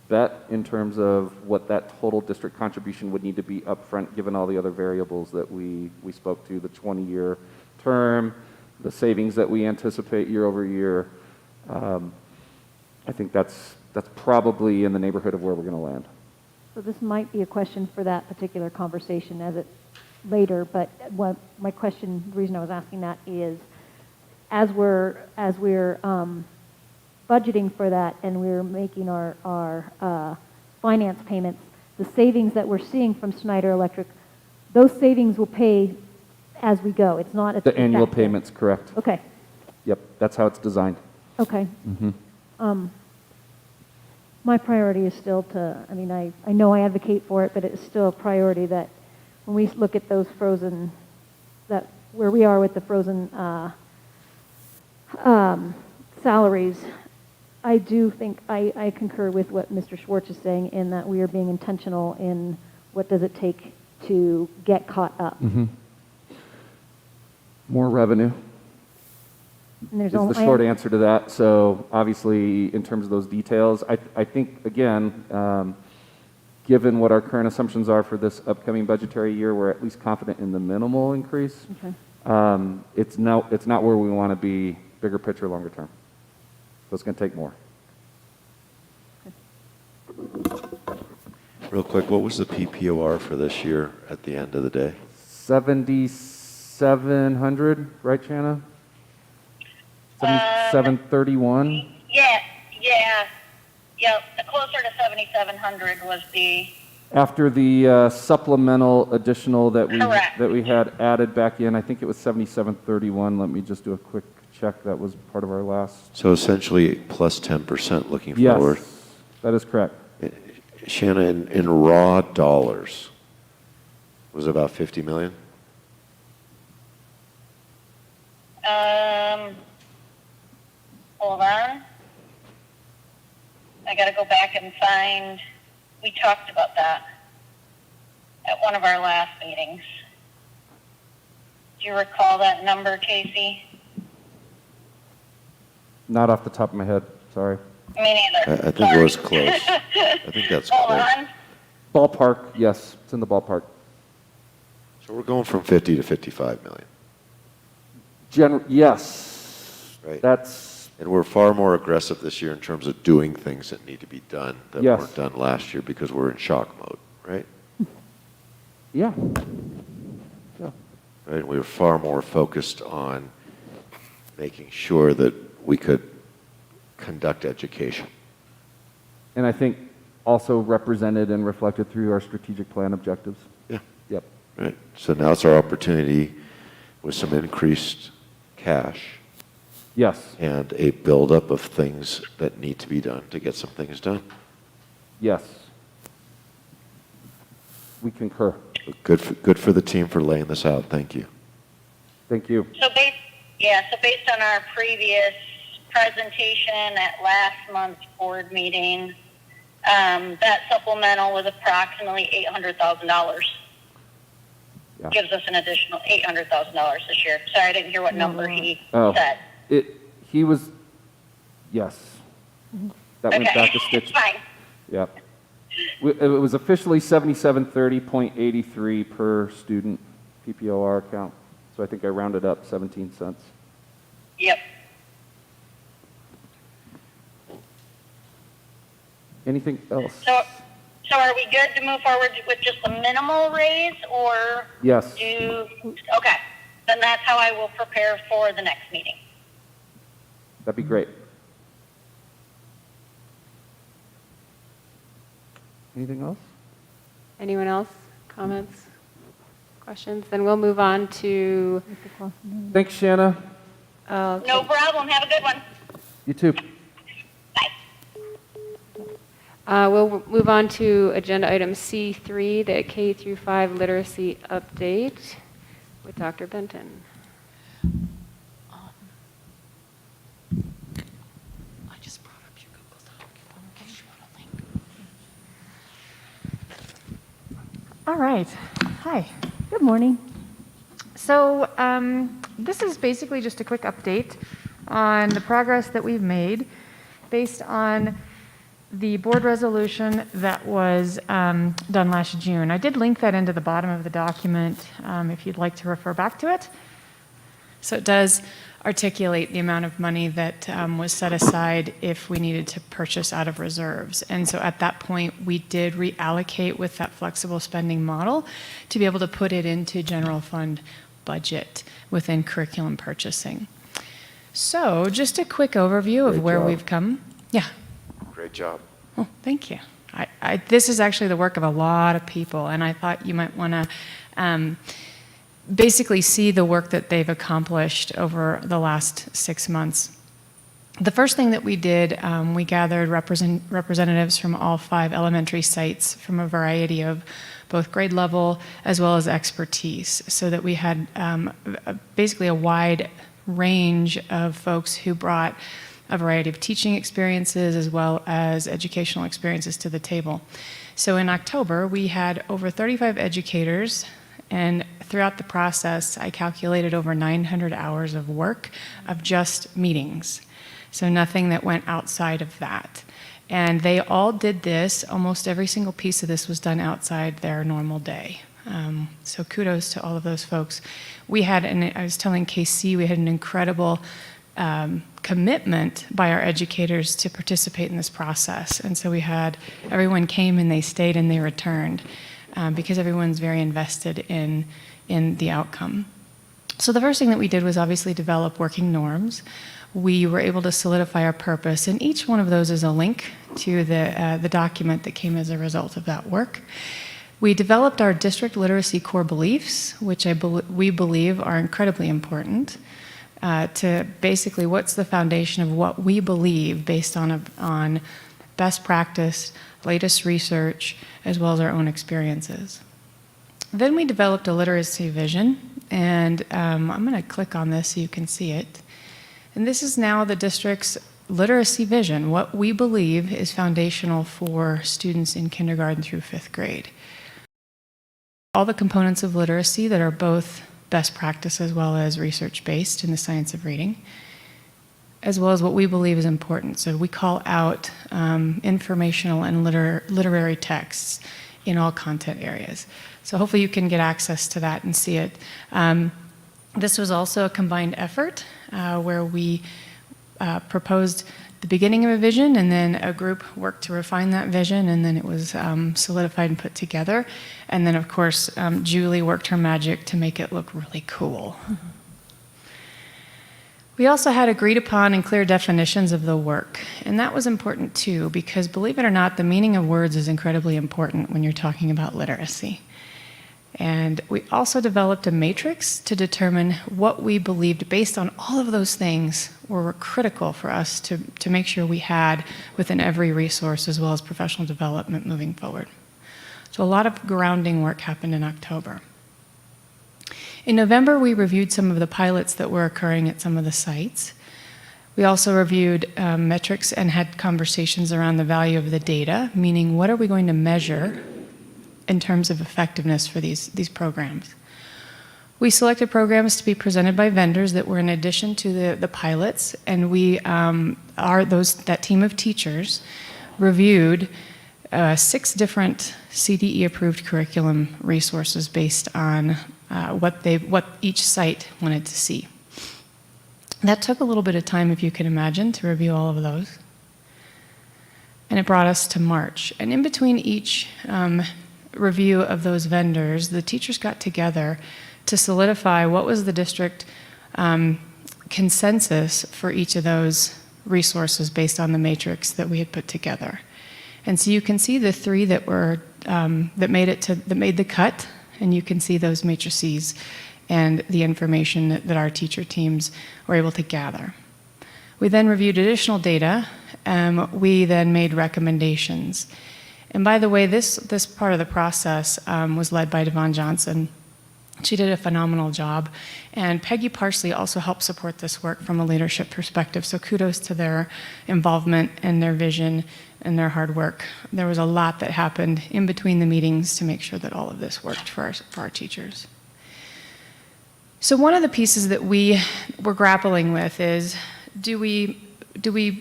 bet in terms of what that total district contribution would need to be upfront, given all the other variables that we spoke to, the 20-year term, the savings that we anticipate year over year. I think that's probably in the neighborhood of where we're going to land. So this might be a question for that particular conversation as it later, but what my question, the reason I was asking that is, as we're budgeting for that and we're making our finance payments, the savings that we're seeing from Schneider Electric, those savings will pay as we go. It's not at The annual exact- payments, correct. Okay. Yep, that's how it's designed. Okay. My priority is still to, I mean, I know I advocate for it, but it's still a priority that when we look at those frozen, that where we are with the frozen salaries, I do think, I concur with what Mr. Schwartz is saying in that we are being intentional in what does it take to get caught up. More revenue And there's is the only- short answer to that. So obviously, in terms of those details, I think, again, given what our current assumptions are for this upcoming budgetary year, we're at least confident in the minimal increase. Okay. It's not where we want to be, bigger picture, longer term. So it's going to take more. Real quick, what was the PPOR for this year at the end of the day? 7,700, right, Shanna? 731. Yeah, closer to 7,700 was the, After the supplemental additional that Correct. we had added back in, I think it was 7,731. Let me just do a quick check. That was part of our last. So essentially plus 10% looking forward. Yes, that is correct. Shanna, in raw dollars, was it about 50 million? hold on. I gotta go back and find, we talked about that at one of our last meetings. Do you recall that number, Casey? Not off the top of my head, sorry. Me neither. I think it was close. I think that's Hold close. on. Ballpark, yes, it's in the ballpark. So we're going from 50 to 55 million, Yes, right? that's, And we're far more aggressive this year in terms of doing things that need to be done that Yes. weren't done last year because we're in shock mode, right? yeah. Right? We were far more focused on making sure that we could conduct education. And I think also represented and reflected through our strategic plan objectives. Yeah. Yep. Right. So now it's our opportunity with some increased cash Yes, and a buildup of things that need to be done to get some things done. yes. We concur. Good for the team for laying this out. Thank you. Thank you. So based on our previous presentation at last month's board meeting, that supplemental was approximately $800,000. Yeah. Gives us an additional $800,000 this year. Sorry, I didn't hear what number he Oh. said. He was, yes. That went back a stitch. Fine. Yep. It was officially 7730.83 per student PPOR account. So I think I rounded up 17 cents. Yep. Anything else? So are we good to move forward with just a minimal raise, or Yes. okay, then that's how I will prepare for the next meeting. That'd be great. Anything else? Anyone else? Comments? Questions? Then we'll move on to, Thanks, Shanna. No problem. Have a good one. You too. Bye. we'll move on to agenda item C3, the K through 5 literacy update with Dr. Benton. I just brought up your Google Doc. Okay, you want a link? All right. Hi. Good morning. So this is basically just a quick update on the progress that we've made based on the board resolution that was done last June. I did link that into the bottom of the document if you'd like to refer back to it. So it does articulate the amount of money that was set aside if we needed to purchase out of reserves. And so at that point, we did reallocate with that flexible spending model to be able to put it into general fund budget within curriculum purchasing. So just a quick overview of Great where job. we've come. Yeah. Great job. Oh, thank you. This is actually the work of a lot of people, and I thought you might want to basically see the work that they've accomplished over the last 6 months. The first thing that we did, we gathered representatives from all 5 elementary sites from a variety of both grade level as well as expertise, so that we had basically a wide range of folks who brought a variety of teaching experiences as well as educational experiences to the table. So in October, we had over 35 educators, and throughout the process, I calculated over 900 hours of work of just meetings. So nothing that went outside of that. And they all did this. Almost every single piece of this was done outside their normal day. So kudos to all of those folks. We had, and I was telling KC, we had an incredible commitment by our educators to participate in this process. And so we had, everyone came and they stayed and they returned because everyone's very invested in the outcome. So the first thing that we did was obviously develop working norms. We were able to solidify our purpose, and each one of those is a link to the document that came as a result of that work. We developed our district literacy core beliefs, which we believe are incredibly important to basically what's the foundation of what we believe based on best practice, latest research, as well as our own experiences. Then we developed a literacy vision, and I'm going to click on this so you can see it. And this is now the district's literacy vision, what we believe is foundational for students in kindergarten through 5th grade. All the components of literacy that are both best practice as well as research-based in the science of reading, as well as what we believe is important. So we call out informational and literary texts in all content areas. So hopefully you can get access to that and see it. This was also a combined effort where we proposed the beginning of a vision, and then a group worked to refine that vision, and then it was solidified and put together. And then, of course, Julie worked her magic to make it look really cool. Mm-hmm. We also had agreed upon and clear definitions of the work, and that was important too, because believe it or not, the meaning of words is incredibly important when you're talking about literacy. And we also developed a matrix to determine what we believed, based on all of those things, were critical for us to make sure we had within every resource as well as professional development moving forward. So a lot of grounding work happened in October. In November, we reviewed some of the pilots that were occurring at some of the sites. We also reviewed metrics and had conversations around the value of the data, meaning what are we going to measure in terms of effectiveness for these programs. We selected programs to be presented by vendors that were in addition to the pilots, and we that team of teachers reviewed 6 different CDE-approved curriculum resources based on what each site wanted to see. That took a little bit of time, if you can imagine, to review all of those. And it brought us to March. And in between each review of those vendors, the teachers got together to solidify what was the district consensus for each of those resources based on the matrix that we had put together. And so you can see the 3 that were that made the cut, and you can see those matrices and the information that our teacher teams were able to gather. We then reviewed additional data. We then made recommendations. And by the way, this part of the process was led by Devon Johnson. She did a phenomenal job. And Peggy Parsley also helped support this work from a leadership perspective. So kudos to their involvement and their vision and their hard work. There was a lot that happened in between the meetings to make sure that all of this worked for our teachers. So one of the pieces that we were grappling with is, do we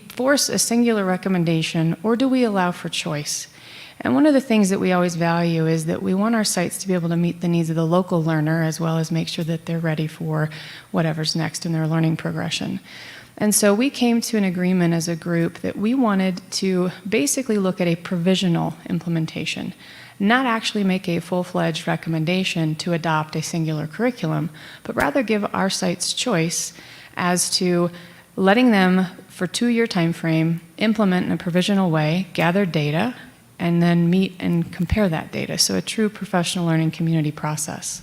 force a singular recommendation, or do we allow for choice? And one of the things that we always value is that we want our sites to be able to meet the needs of the local learner, as well as make sure that they're ready for whatever's next in their learning progression. And so we came to an agreement as a group that we wanted to basically look at a provisional implementation, not actually make a full-fledged recommendation to adopt a singular curriculum, but rather give our sites choice as to letting them, for 2-year time frame, implement in a provisional way, gather data, and then meet and compare that data. So a true professional learning community process.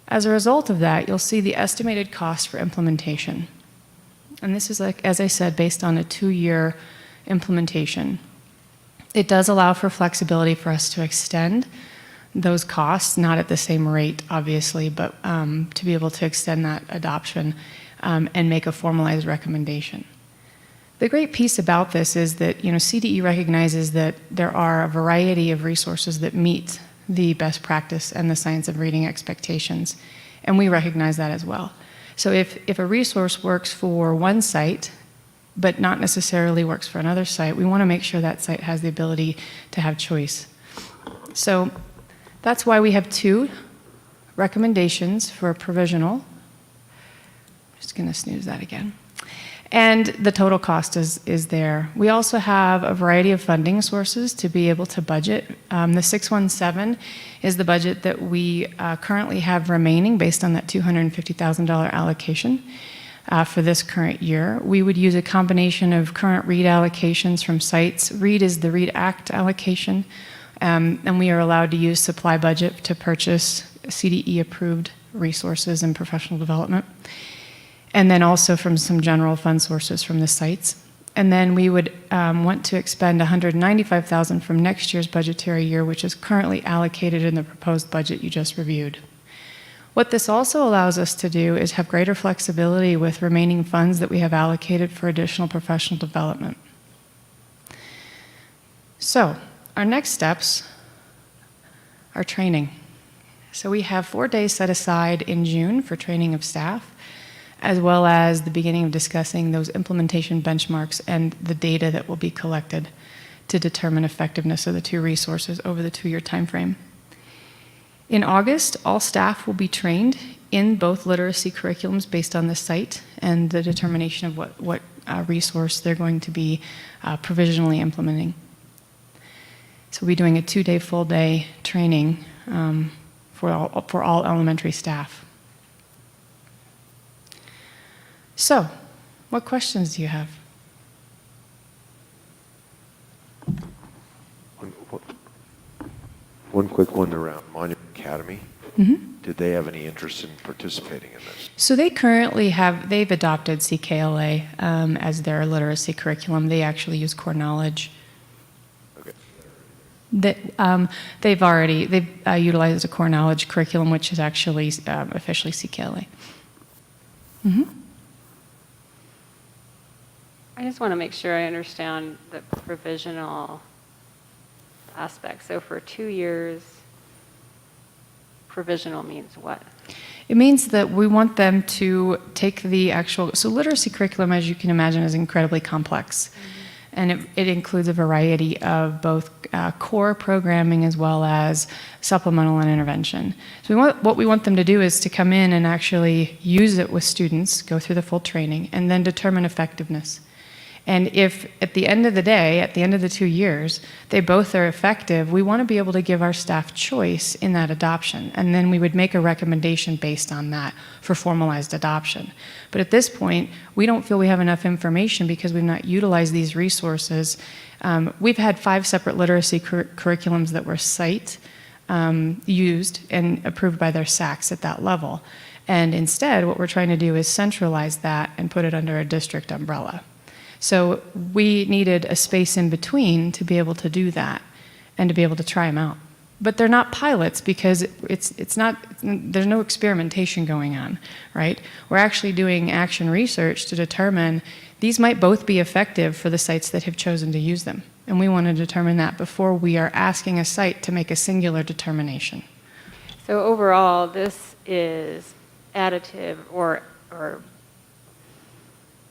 As a result of that, you'll see the estimated cost for implementation. And this is, like, as I said, based on a 2-year implementation. It does allow for flexibility for us to extend those costs, not at the same rate, obviously, but to be able to extend that adoption and make a formalized recommendation. The great piece about this is that, CDE recognizes that there are a variety of resources that meet the best practice and the science of reading expectations, and we recognize that as well. So if a resource works for one site, but not necessarily works for another site, we want to make sure that site has the ability to have choice. So that's why we have 2 recommendations for a provisional. Just going to snooze that again. And the total cost is there. We also have a variety of funding sources to be able to budget. The 617 is the budget that we currently have remaining based on that $250,000 allocation for this current year. We would use a combination of current READ allocations from sites. READ is the READ Act allocation, and we are allowed to use supply budget to purchase CDE-approved resources and professional development. And then also from some general fund sources from the sites. And then we would want to expend $195,000 from next year's budgetary year, which is currently allocated in the proposed budget you just reviewed. What this also allows us to do is have greater flexibility with remaining funds that we have allocated for additional professional development. So, our next steps are training. So we have 4 days set aside in June for training of staff, as well as the beginning of discussing those implementation benchmarks and the data that will be collected to determine effectiveness of the 2 resources over the 2-year time frame. In August, all staff will be trained in both literacy curriculums based on the site and the determination of what resource they're going to be provisionally implementing. So we'll be doing a 2-day full day training for all elementary staff. So, what questions do you have? One quick one around Monument Academy. Mm-hmm. Did they have any interest in participating in this? So they currently they've adopted CKLA as their literacy curriculum. They actually use Core Knowledge. Okay. They've utilized a Core Knowledge curriculum, which is actually officially CKLA. Mm-hmm. I just want to make sure I understand the provisional aspect. So for 2 years, provisional means what? It means that we want them to take the actual, so literacy curriculum, as you can imagine, is incredibly complex. Mm-hmm. and it includes a variety of both core programming as well as supplemental and intervention. So what we want them to do is to come in and actually use it with students, go through the full training, and then determine effectiveness. And if at the end of the day, at the end of the 2 years, they both are effective, we want to be able to give our staff choice in that adoption. And then we would make a recommendation based on that for formalized adoption. But at this point, we don't feel we have enough information because we've not utilized these resources. We've had 5 separate literacy curriculums that were site used and approved by their SACs at that level. And instead, what we're trying to do is centralize that and put it under a district umbrella. So we needed a space in between to be able to do that and to be able to try them out. But they're not pilots because it's not, there's no experimentation going on, right? We're actually doing action research to determine these might both be effective for the sites that have chosen to use them. And we want to determine that before we are asking a site to make a singular determination. So overall, this is additive or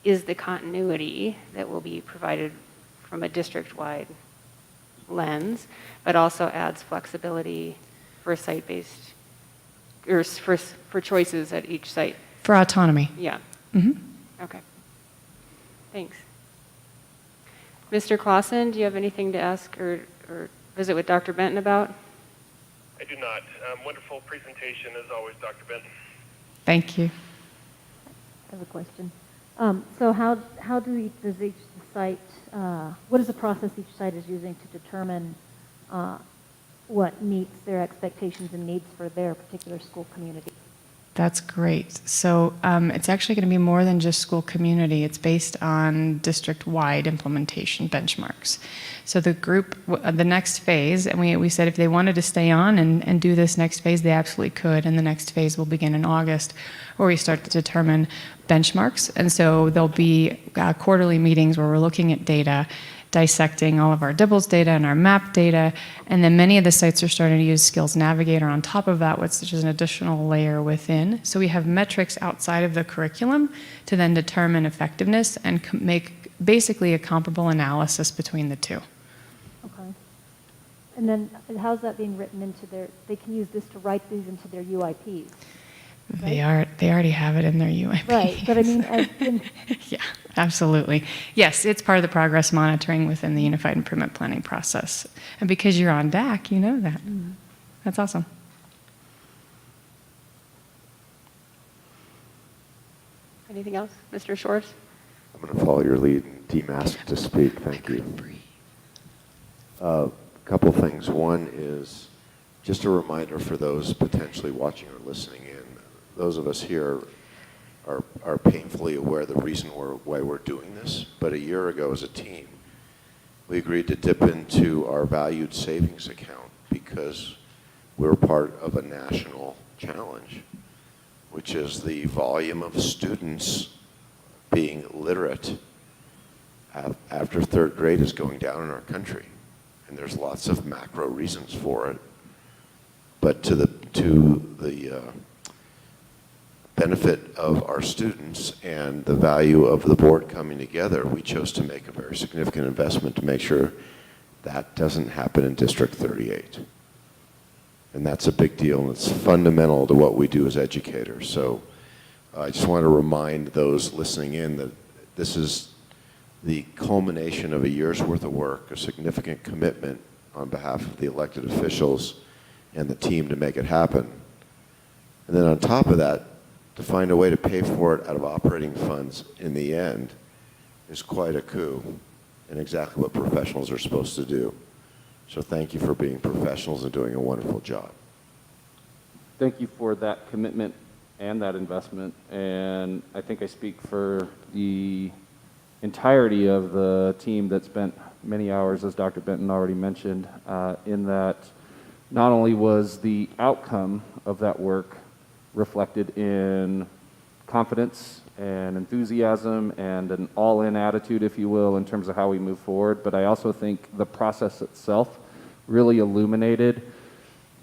is the continuity that will be provided from a district-wide lens, but also adds flexibility for site-based, or for choices at each site. For autonomy. Yeah. Mhm. Okay. Thanks. Mr. Clausen, do you have anything to ask or visit with Dr. Benton about? I do not. Wonderful presentation as always, Dr. Benton. Thank you. I have a question. So how does each site, what is the process each site is using to determine what meets their expectations and needs for their particular school community? That's great. So it's actually going to be more than just school community. It's based on district-wide implementation benchmarks. So the group, the next phase, and we said if they wanted to stay on and do this next phase, they absolutely could. And the next phase will begin in August, where we start to determine benchmarks. And so there'll be quarterly meetings where we're looking at data, dissecting all of our DIBELS data and our MAP data, and then many of the sites are starting to use Skills Navigator on top of that, which is an additional layer within. So we have metrics outside of the curriculum to then determine effectiveness and make basically a comparable analysis between the two. Okay. And then how's that being written into they can use this to write these into their UIPs? Right? They already have it in their UIP. Right, but I mean, yeah, absolutely. Yes, it's part of the progress monitoring within the Unified Improvement Planning process. And because you're on DAC, you know that. That's awesome. Anything else? Mr. Shores? I'm going to follow your lead and demask to speak. Thank you. A couple things. One is just a reminder for those potentially watching or listening in. Those of us here are painfully aware of the reason why we're doing this. But a year ago as a team, we agreed to dip into our valued savings account because we're part of a national challenge, which is the volume of students being literate after third grade is going down in our country. And there's lots of macro reasons for it. But to the benefit of our students and the value of the board coming together, we chose to make a very significant investment to make sure that doesn't happen in District 38. And that's a big deal, and it's fundamental to what we do as educators. So I just want to remind those listening in that this is the culmination of a year's worth of work, a significant commitment on behalf of the elected officials and the team to make it happen. And then on top of that, to find a way to pay for it out of operating funds in the end is quite a coup and exactly what professionals are supposed to do. So thank you for being professionals and doing a wonderful job. Thank you for that commitment and that investment. And I think I speak for the entirety of the team that spent many hours, as Dr. Benton already mentioned, in that not only was the outcome of that work reflected in confidence and enthusiasm and an all-in attitude, if you will, in terms of how we move forward, but I also think the process itself really illuminated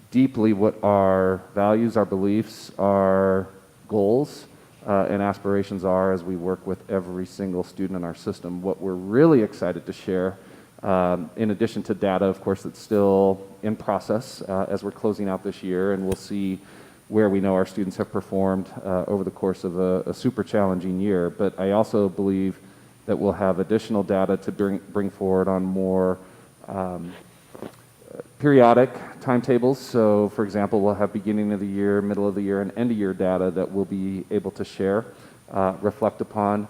deeply what our values, our beliefs, our goals and aspirations are as we work with every single student in our system. What we're really excited to share, in addition to data, of course, that's still in process as we're closing out this year, and we'll see where we know our students have performed over the course of a super challenging year. But I also believe that we'll have additional data to bring forward on more periodic timetables. So, for example, we'll have beginning of the year, middle of the year, and end of year data that we'll be able to share, reflect upon,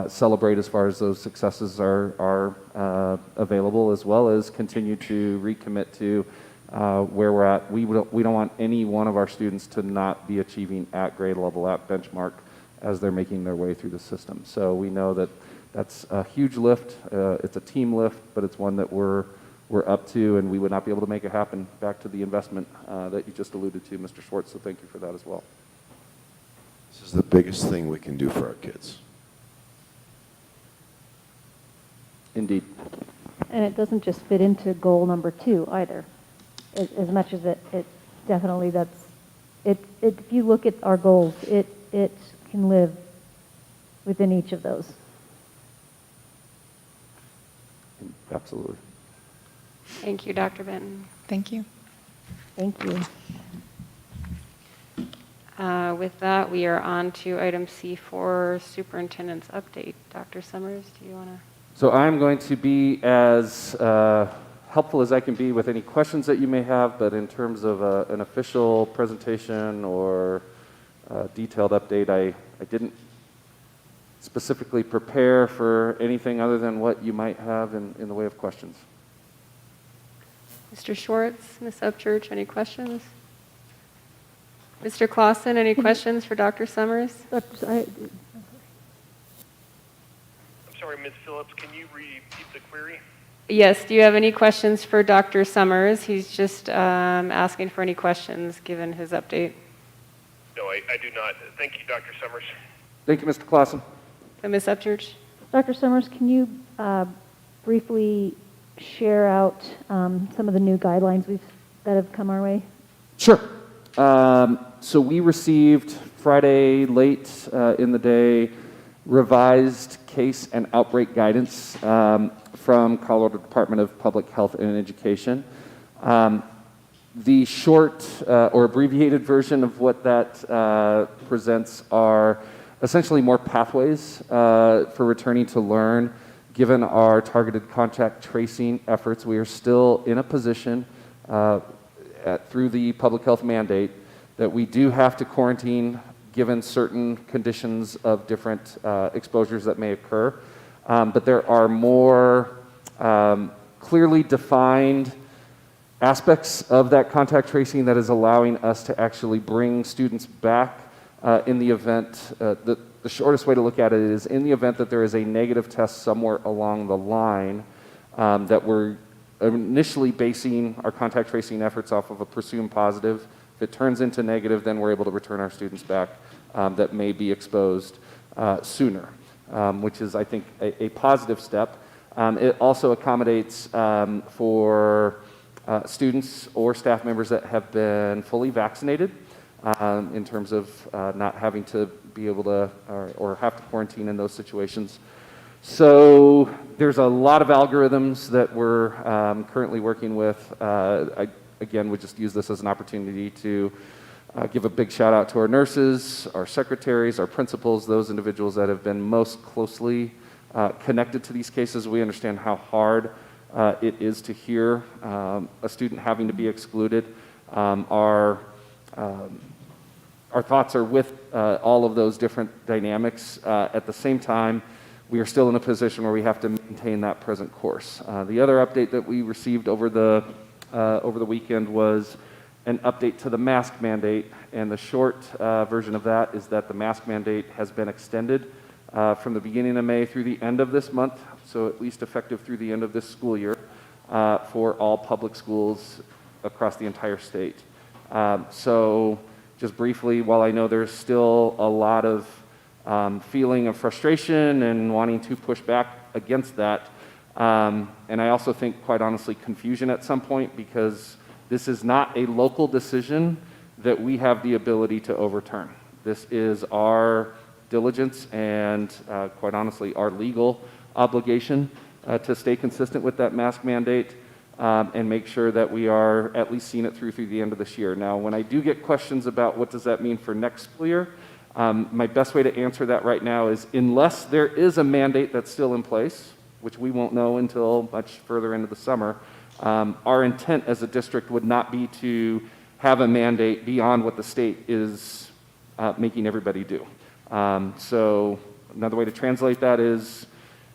celebrate as far as those successes are available, as well as continue to recommit to where we're at. We don't want any one of our students to not be achieving at grade level, at benchmark, as they're making their way through the system. So we know that that's a huge lift. It's a team lift, but it's one that we're up to, and we would not be able to make it happen. Back to the investment that you just alluded to, Mr. Schwartz, so thank you for that as well. This is the biggest thing we can do for our kids. Indeed. And it doesn't just fit into goal number 2 either. As much as it definitely if you look at our goals, it can live within each of those. Absolutely. Thank you, Dr. Benton. Thank you. Thank you. With that, we are on to item C4, Superintendent's Update. Dr. Summers, do you want to? So I'm going to be as helpful as I can be with any questions that you may have, but in terms of an official presentation or detailed update, I didn't specifically prepare for anything other than what you might have in the way of questions. Mr. Schwartz, Ms. Upchurch, any questions? Mr. Clausen, any questions for Dr. Summers? I'm sorry, Ms. Phillips, can you repeat the query? Yes, do you have any questions for Dr. Summers? He's just asking for any questions given his update. No, I do not. Thank you, Dr. Summers. Thank you, Mr. Clausen. Ms. Upchurch? Dr. Summers, can you briefly share out some of the new guidelines that have come our way? Sure. So we received Friday late in the day revised case and outbreak guidance from Colorado Department of Public Health and Education. The short or abbreviated version of what that presents are essentially more pathways for returning to learn. Given our targeted contact tracing efforts, we are still in a position through the public health mandate that we do have to quarantine given certain conditions of different exposures that may occur. But there are more clearly defined aspects of that contact tracing that is allowing us to actually bring students back in the event, the shortest way to look at it is in the event that there is a negative test somewhere along the line that we're initially basing our contact tracing efforts off of a presumed positive. If it turns into negative, then we're able to return our students back that may be exposed sooner, which is, I think, a positive step. It also accommodates for students or staff members that have been fully vaccinated in terms of not having to be able to or have to quarantine in those situations. So there's a lot of algorithms that we're currently working with. I, again, would just use this as an opportunity to give a big shout out to our nurses, our secretaries, our principals, those individuals that have been most closely connected to these cases. We understand how hard it is to hear a student having to be excluded. Our thoughts are with all of those different dynamics. At the same time, we are still in a position where we have to maintain that present course. The other update that we received over the weekend was an update to the mask mandate, and the short version of that is that the mask mandate has been extended from the beginning of May through the end of this month, so at least effective through the end of this school year for all public schools across the entire state. So just briefly, while I know there's still a lot of feeling of frustration and wanting to push back against that, and I also think, quite honestly, confusion at some point, because this is not a local decision that we have the ability to overturn. This is our diligence and, quite honestly, our legal obligation to stay consistent with that mask mandate and make sure that we are at least seeing it through the end of this year. Now, when I do get questions about what does that mean for next school year, my best way to answer that right now is unless there is a mandate that's still in place, which we won't know until much further into the summer, our intent as a district would not be to have a mandate beyond what the state is making everybody do. So another way to translate that is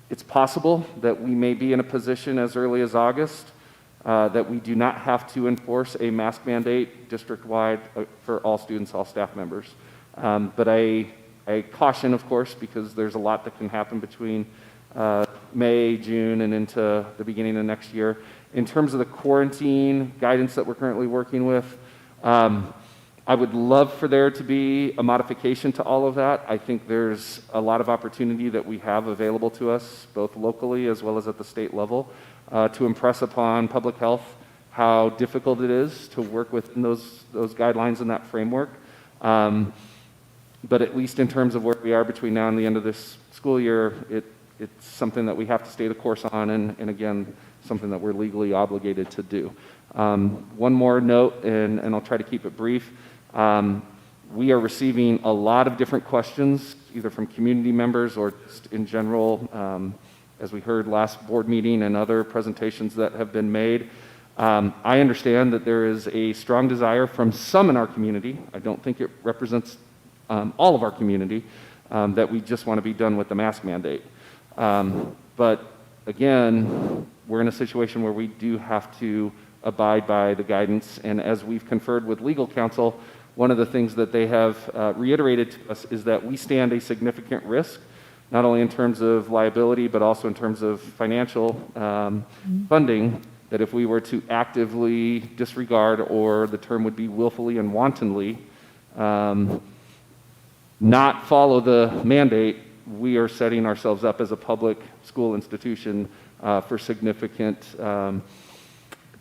it's possible that we may be in a position as early as August that we do not have to enforce a mask mandate district-wide for all students, all staff members. But I caution, of course, because there's a lot that can happen between May, June, and into the beginning of next year. In terms of the quarantine guidance that we're currently working with, I would love for there to be a modification to all of that. I think there's a lot of opportunity that we have available to us, both locally as well as at the state level, to impress upon public health how difficult it is to work within those guidelines and that framework. But at least in terms of where we are between now and the end of this school year, it's something that we have to stay the course on, and again, something that we're legally obligated to do. One more note, and I'll try to keep it brief. We are receiving a lot of different questions, either from community members or just in general, as we heard last board meeting and other presentations that have been made. I understand that there is a strong desire from some in our community, I don't think it represents all of our community, that we just want to be done with the mask mandate. But again, we're in a situation where we do have to abide by the guidance, and as we've conferred with legal counsel, one of the things that they have reiterated to us is that we stand a significant risk, not only in terms of liability, but also in terms of financial funding, that if we were to actively disregard, or the term would be willfully and wantonly, not follow the mandate, we are setting ourselves up as a public school institution for significant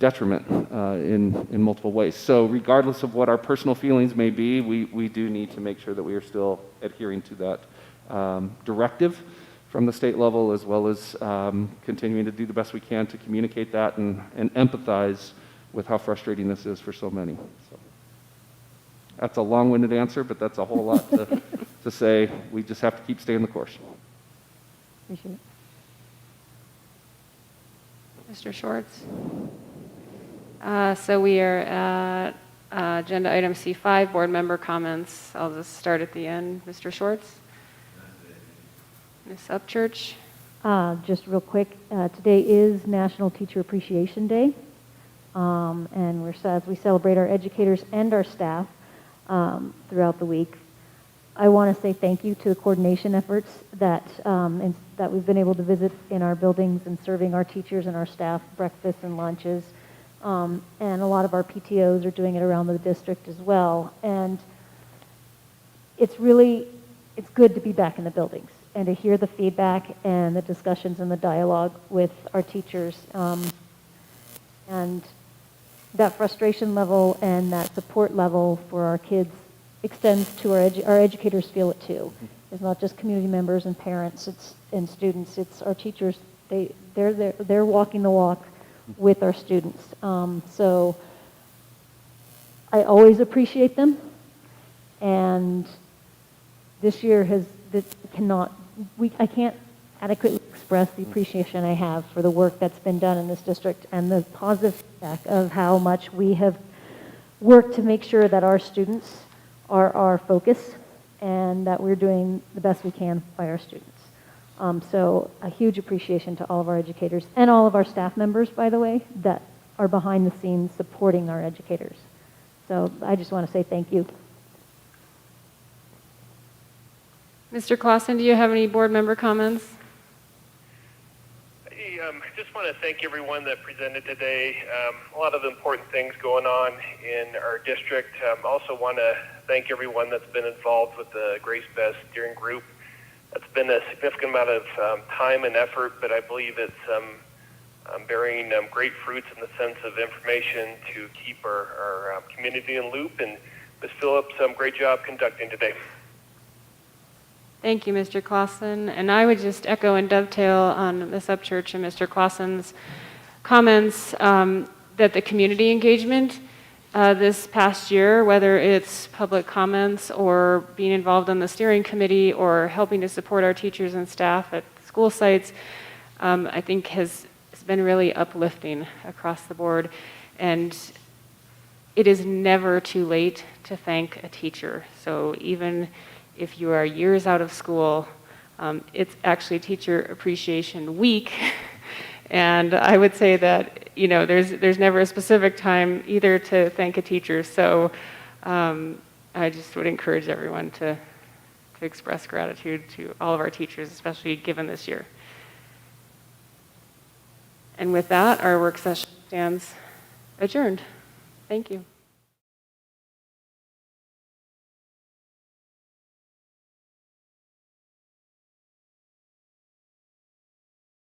detriment in multiple ways. So regardless of what our personal feelings may be, we do need to make sure that we are still adhering to that directive from the state level, as well as continuing to do the best we can to communicate that and empathize with how frustrating this is for so many. So that's a long-winded answer, but that's a whole lot to say. We just have to keep staying the course. Appreciate it. Mr. Schwartz? So we are at agenda item C5, board member comments. I'll just start at the end. Mr. Schwartz? Ms. Upchurch? Just real quick, today is National Teacher Appreciation Day, and as we celebrate our educators and our staff throughout the week, I want to say thank you to the coordination efforts that we've been able to visit in our buildings and serving our teachers and our staff breakfasts and lunches. And a lot of our PTOs are doing it around the district as well. And it's good to be back in the buildings and to hear the feedback and the discussions and the dialogue with our teachers. And that frustration level and that support level for our kids extends to our educators feel it too. It's not just community members and parents and students, it's our teachers. They're walking the walk with our students. So I always appreciate them, and this year I can't adequately express the appreciation I have for the work that's been done in this district and the positive feedback of how much we have worked to make sure that our students are our focus and that we're doing the best we can by our students. So a huge appreciation to all of our educators and all of our staff members, by the way, that are behind the scenes supporting our educators. So I just want to say thank you. Mr. Clausen, do you have any board member comments? I just want to thank everyone that presented today. A lot of important things going on in our district. Also want to thank everyone that's been involved with the Grace Best steering group. That's been a significant amount of time and effort, but I believe it's bearing great fruits in the sense of information to keep our community in loop. And Ms. Phillips, great job conducting today. Thank you, Mr. Clausen. And I would just echo and dovetail on Ms. Upchurch and Mr. Clausen's comments that the community engagement this past year, whether it's public comments or being involved on the steering committee or helping to support our teachers and staff at school sites, I think has been really uplifting across the board. And it is never too late to thank a teacher. So even if you are years out of school, it's actually Teacher Appreciation Week. And I would say that, you know, there's never a specific time either to thank a teacher. So I just would encourage everyone to express gratitude to all of our teachers, especially given this year. And with that, our work session stands adjourned. Thank you.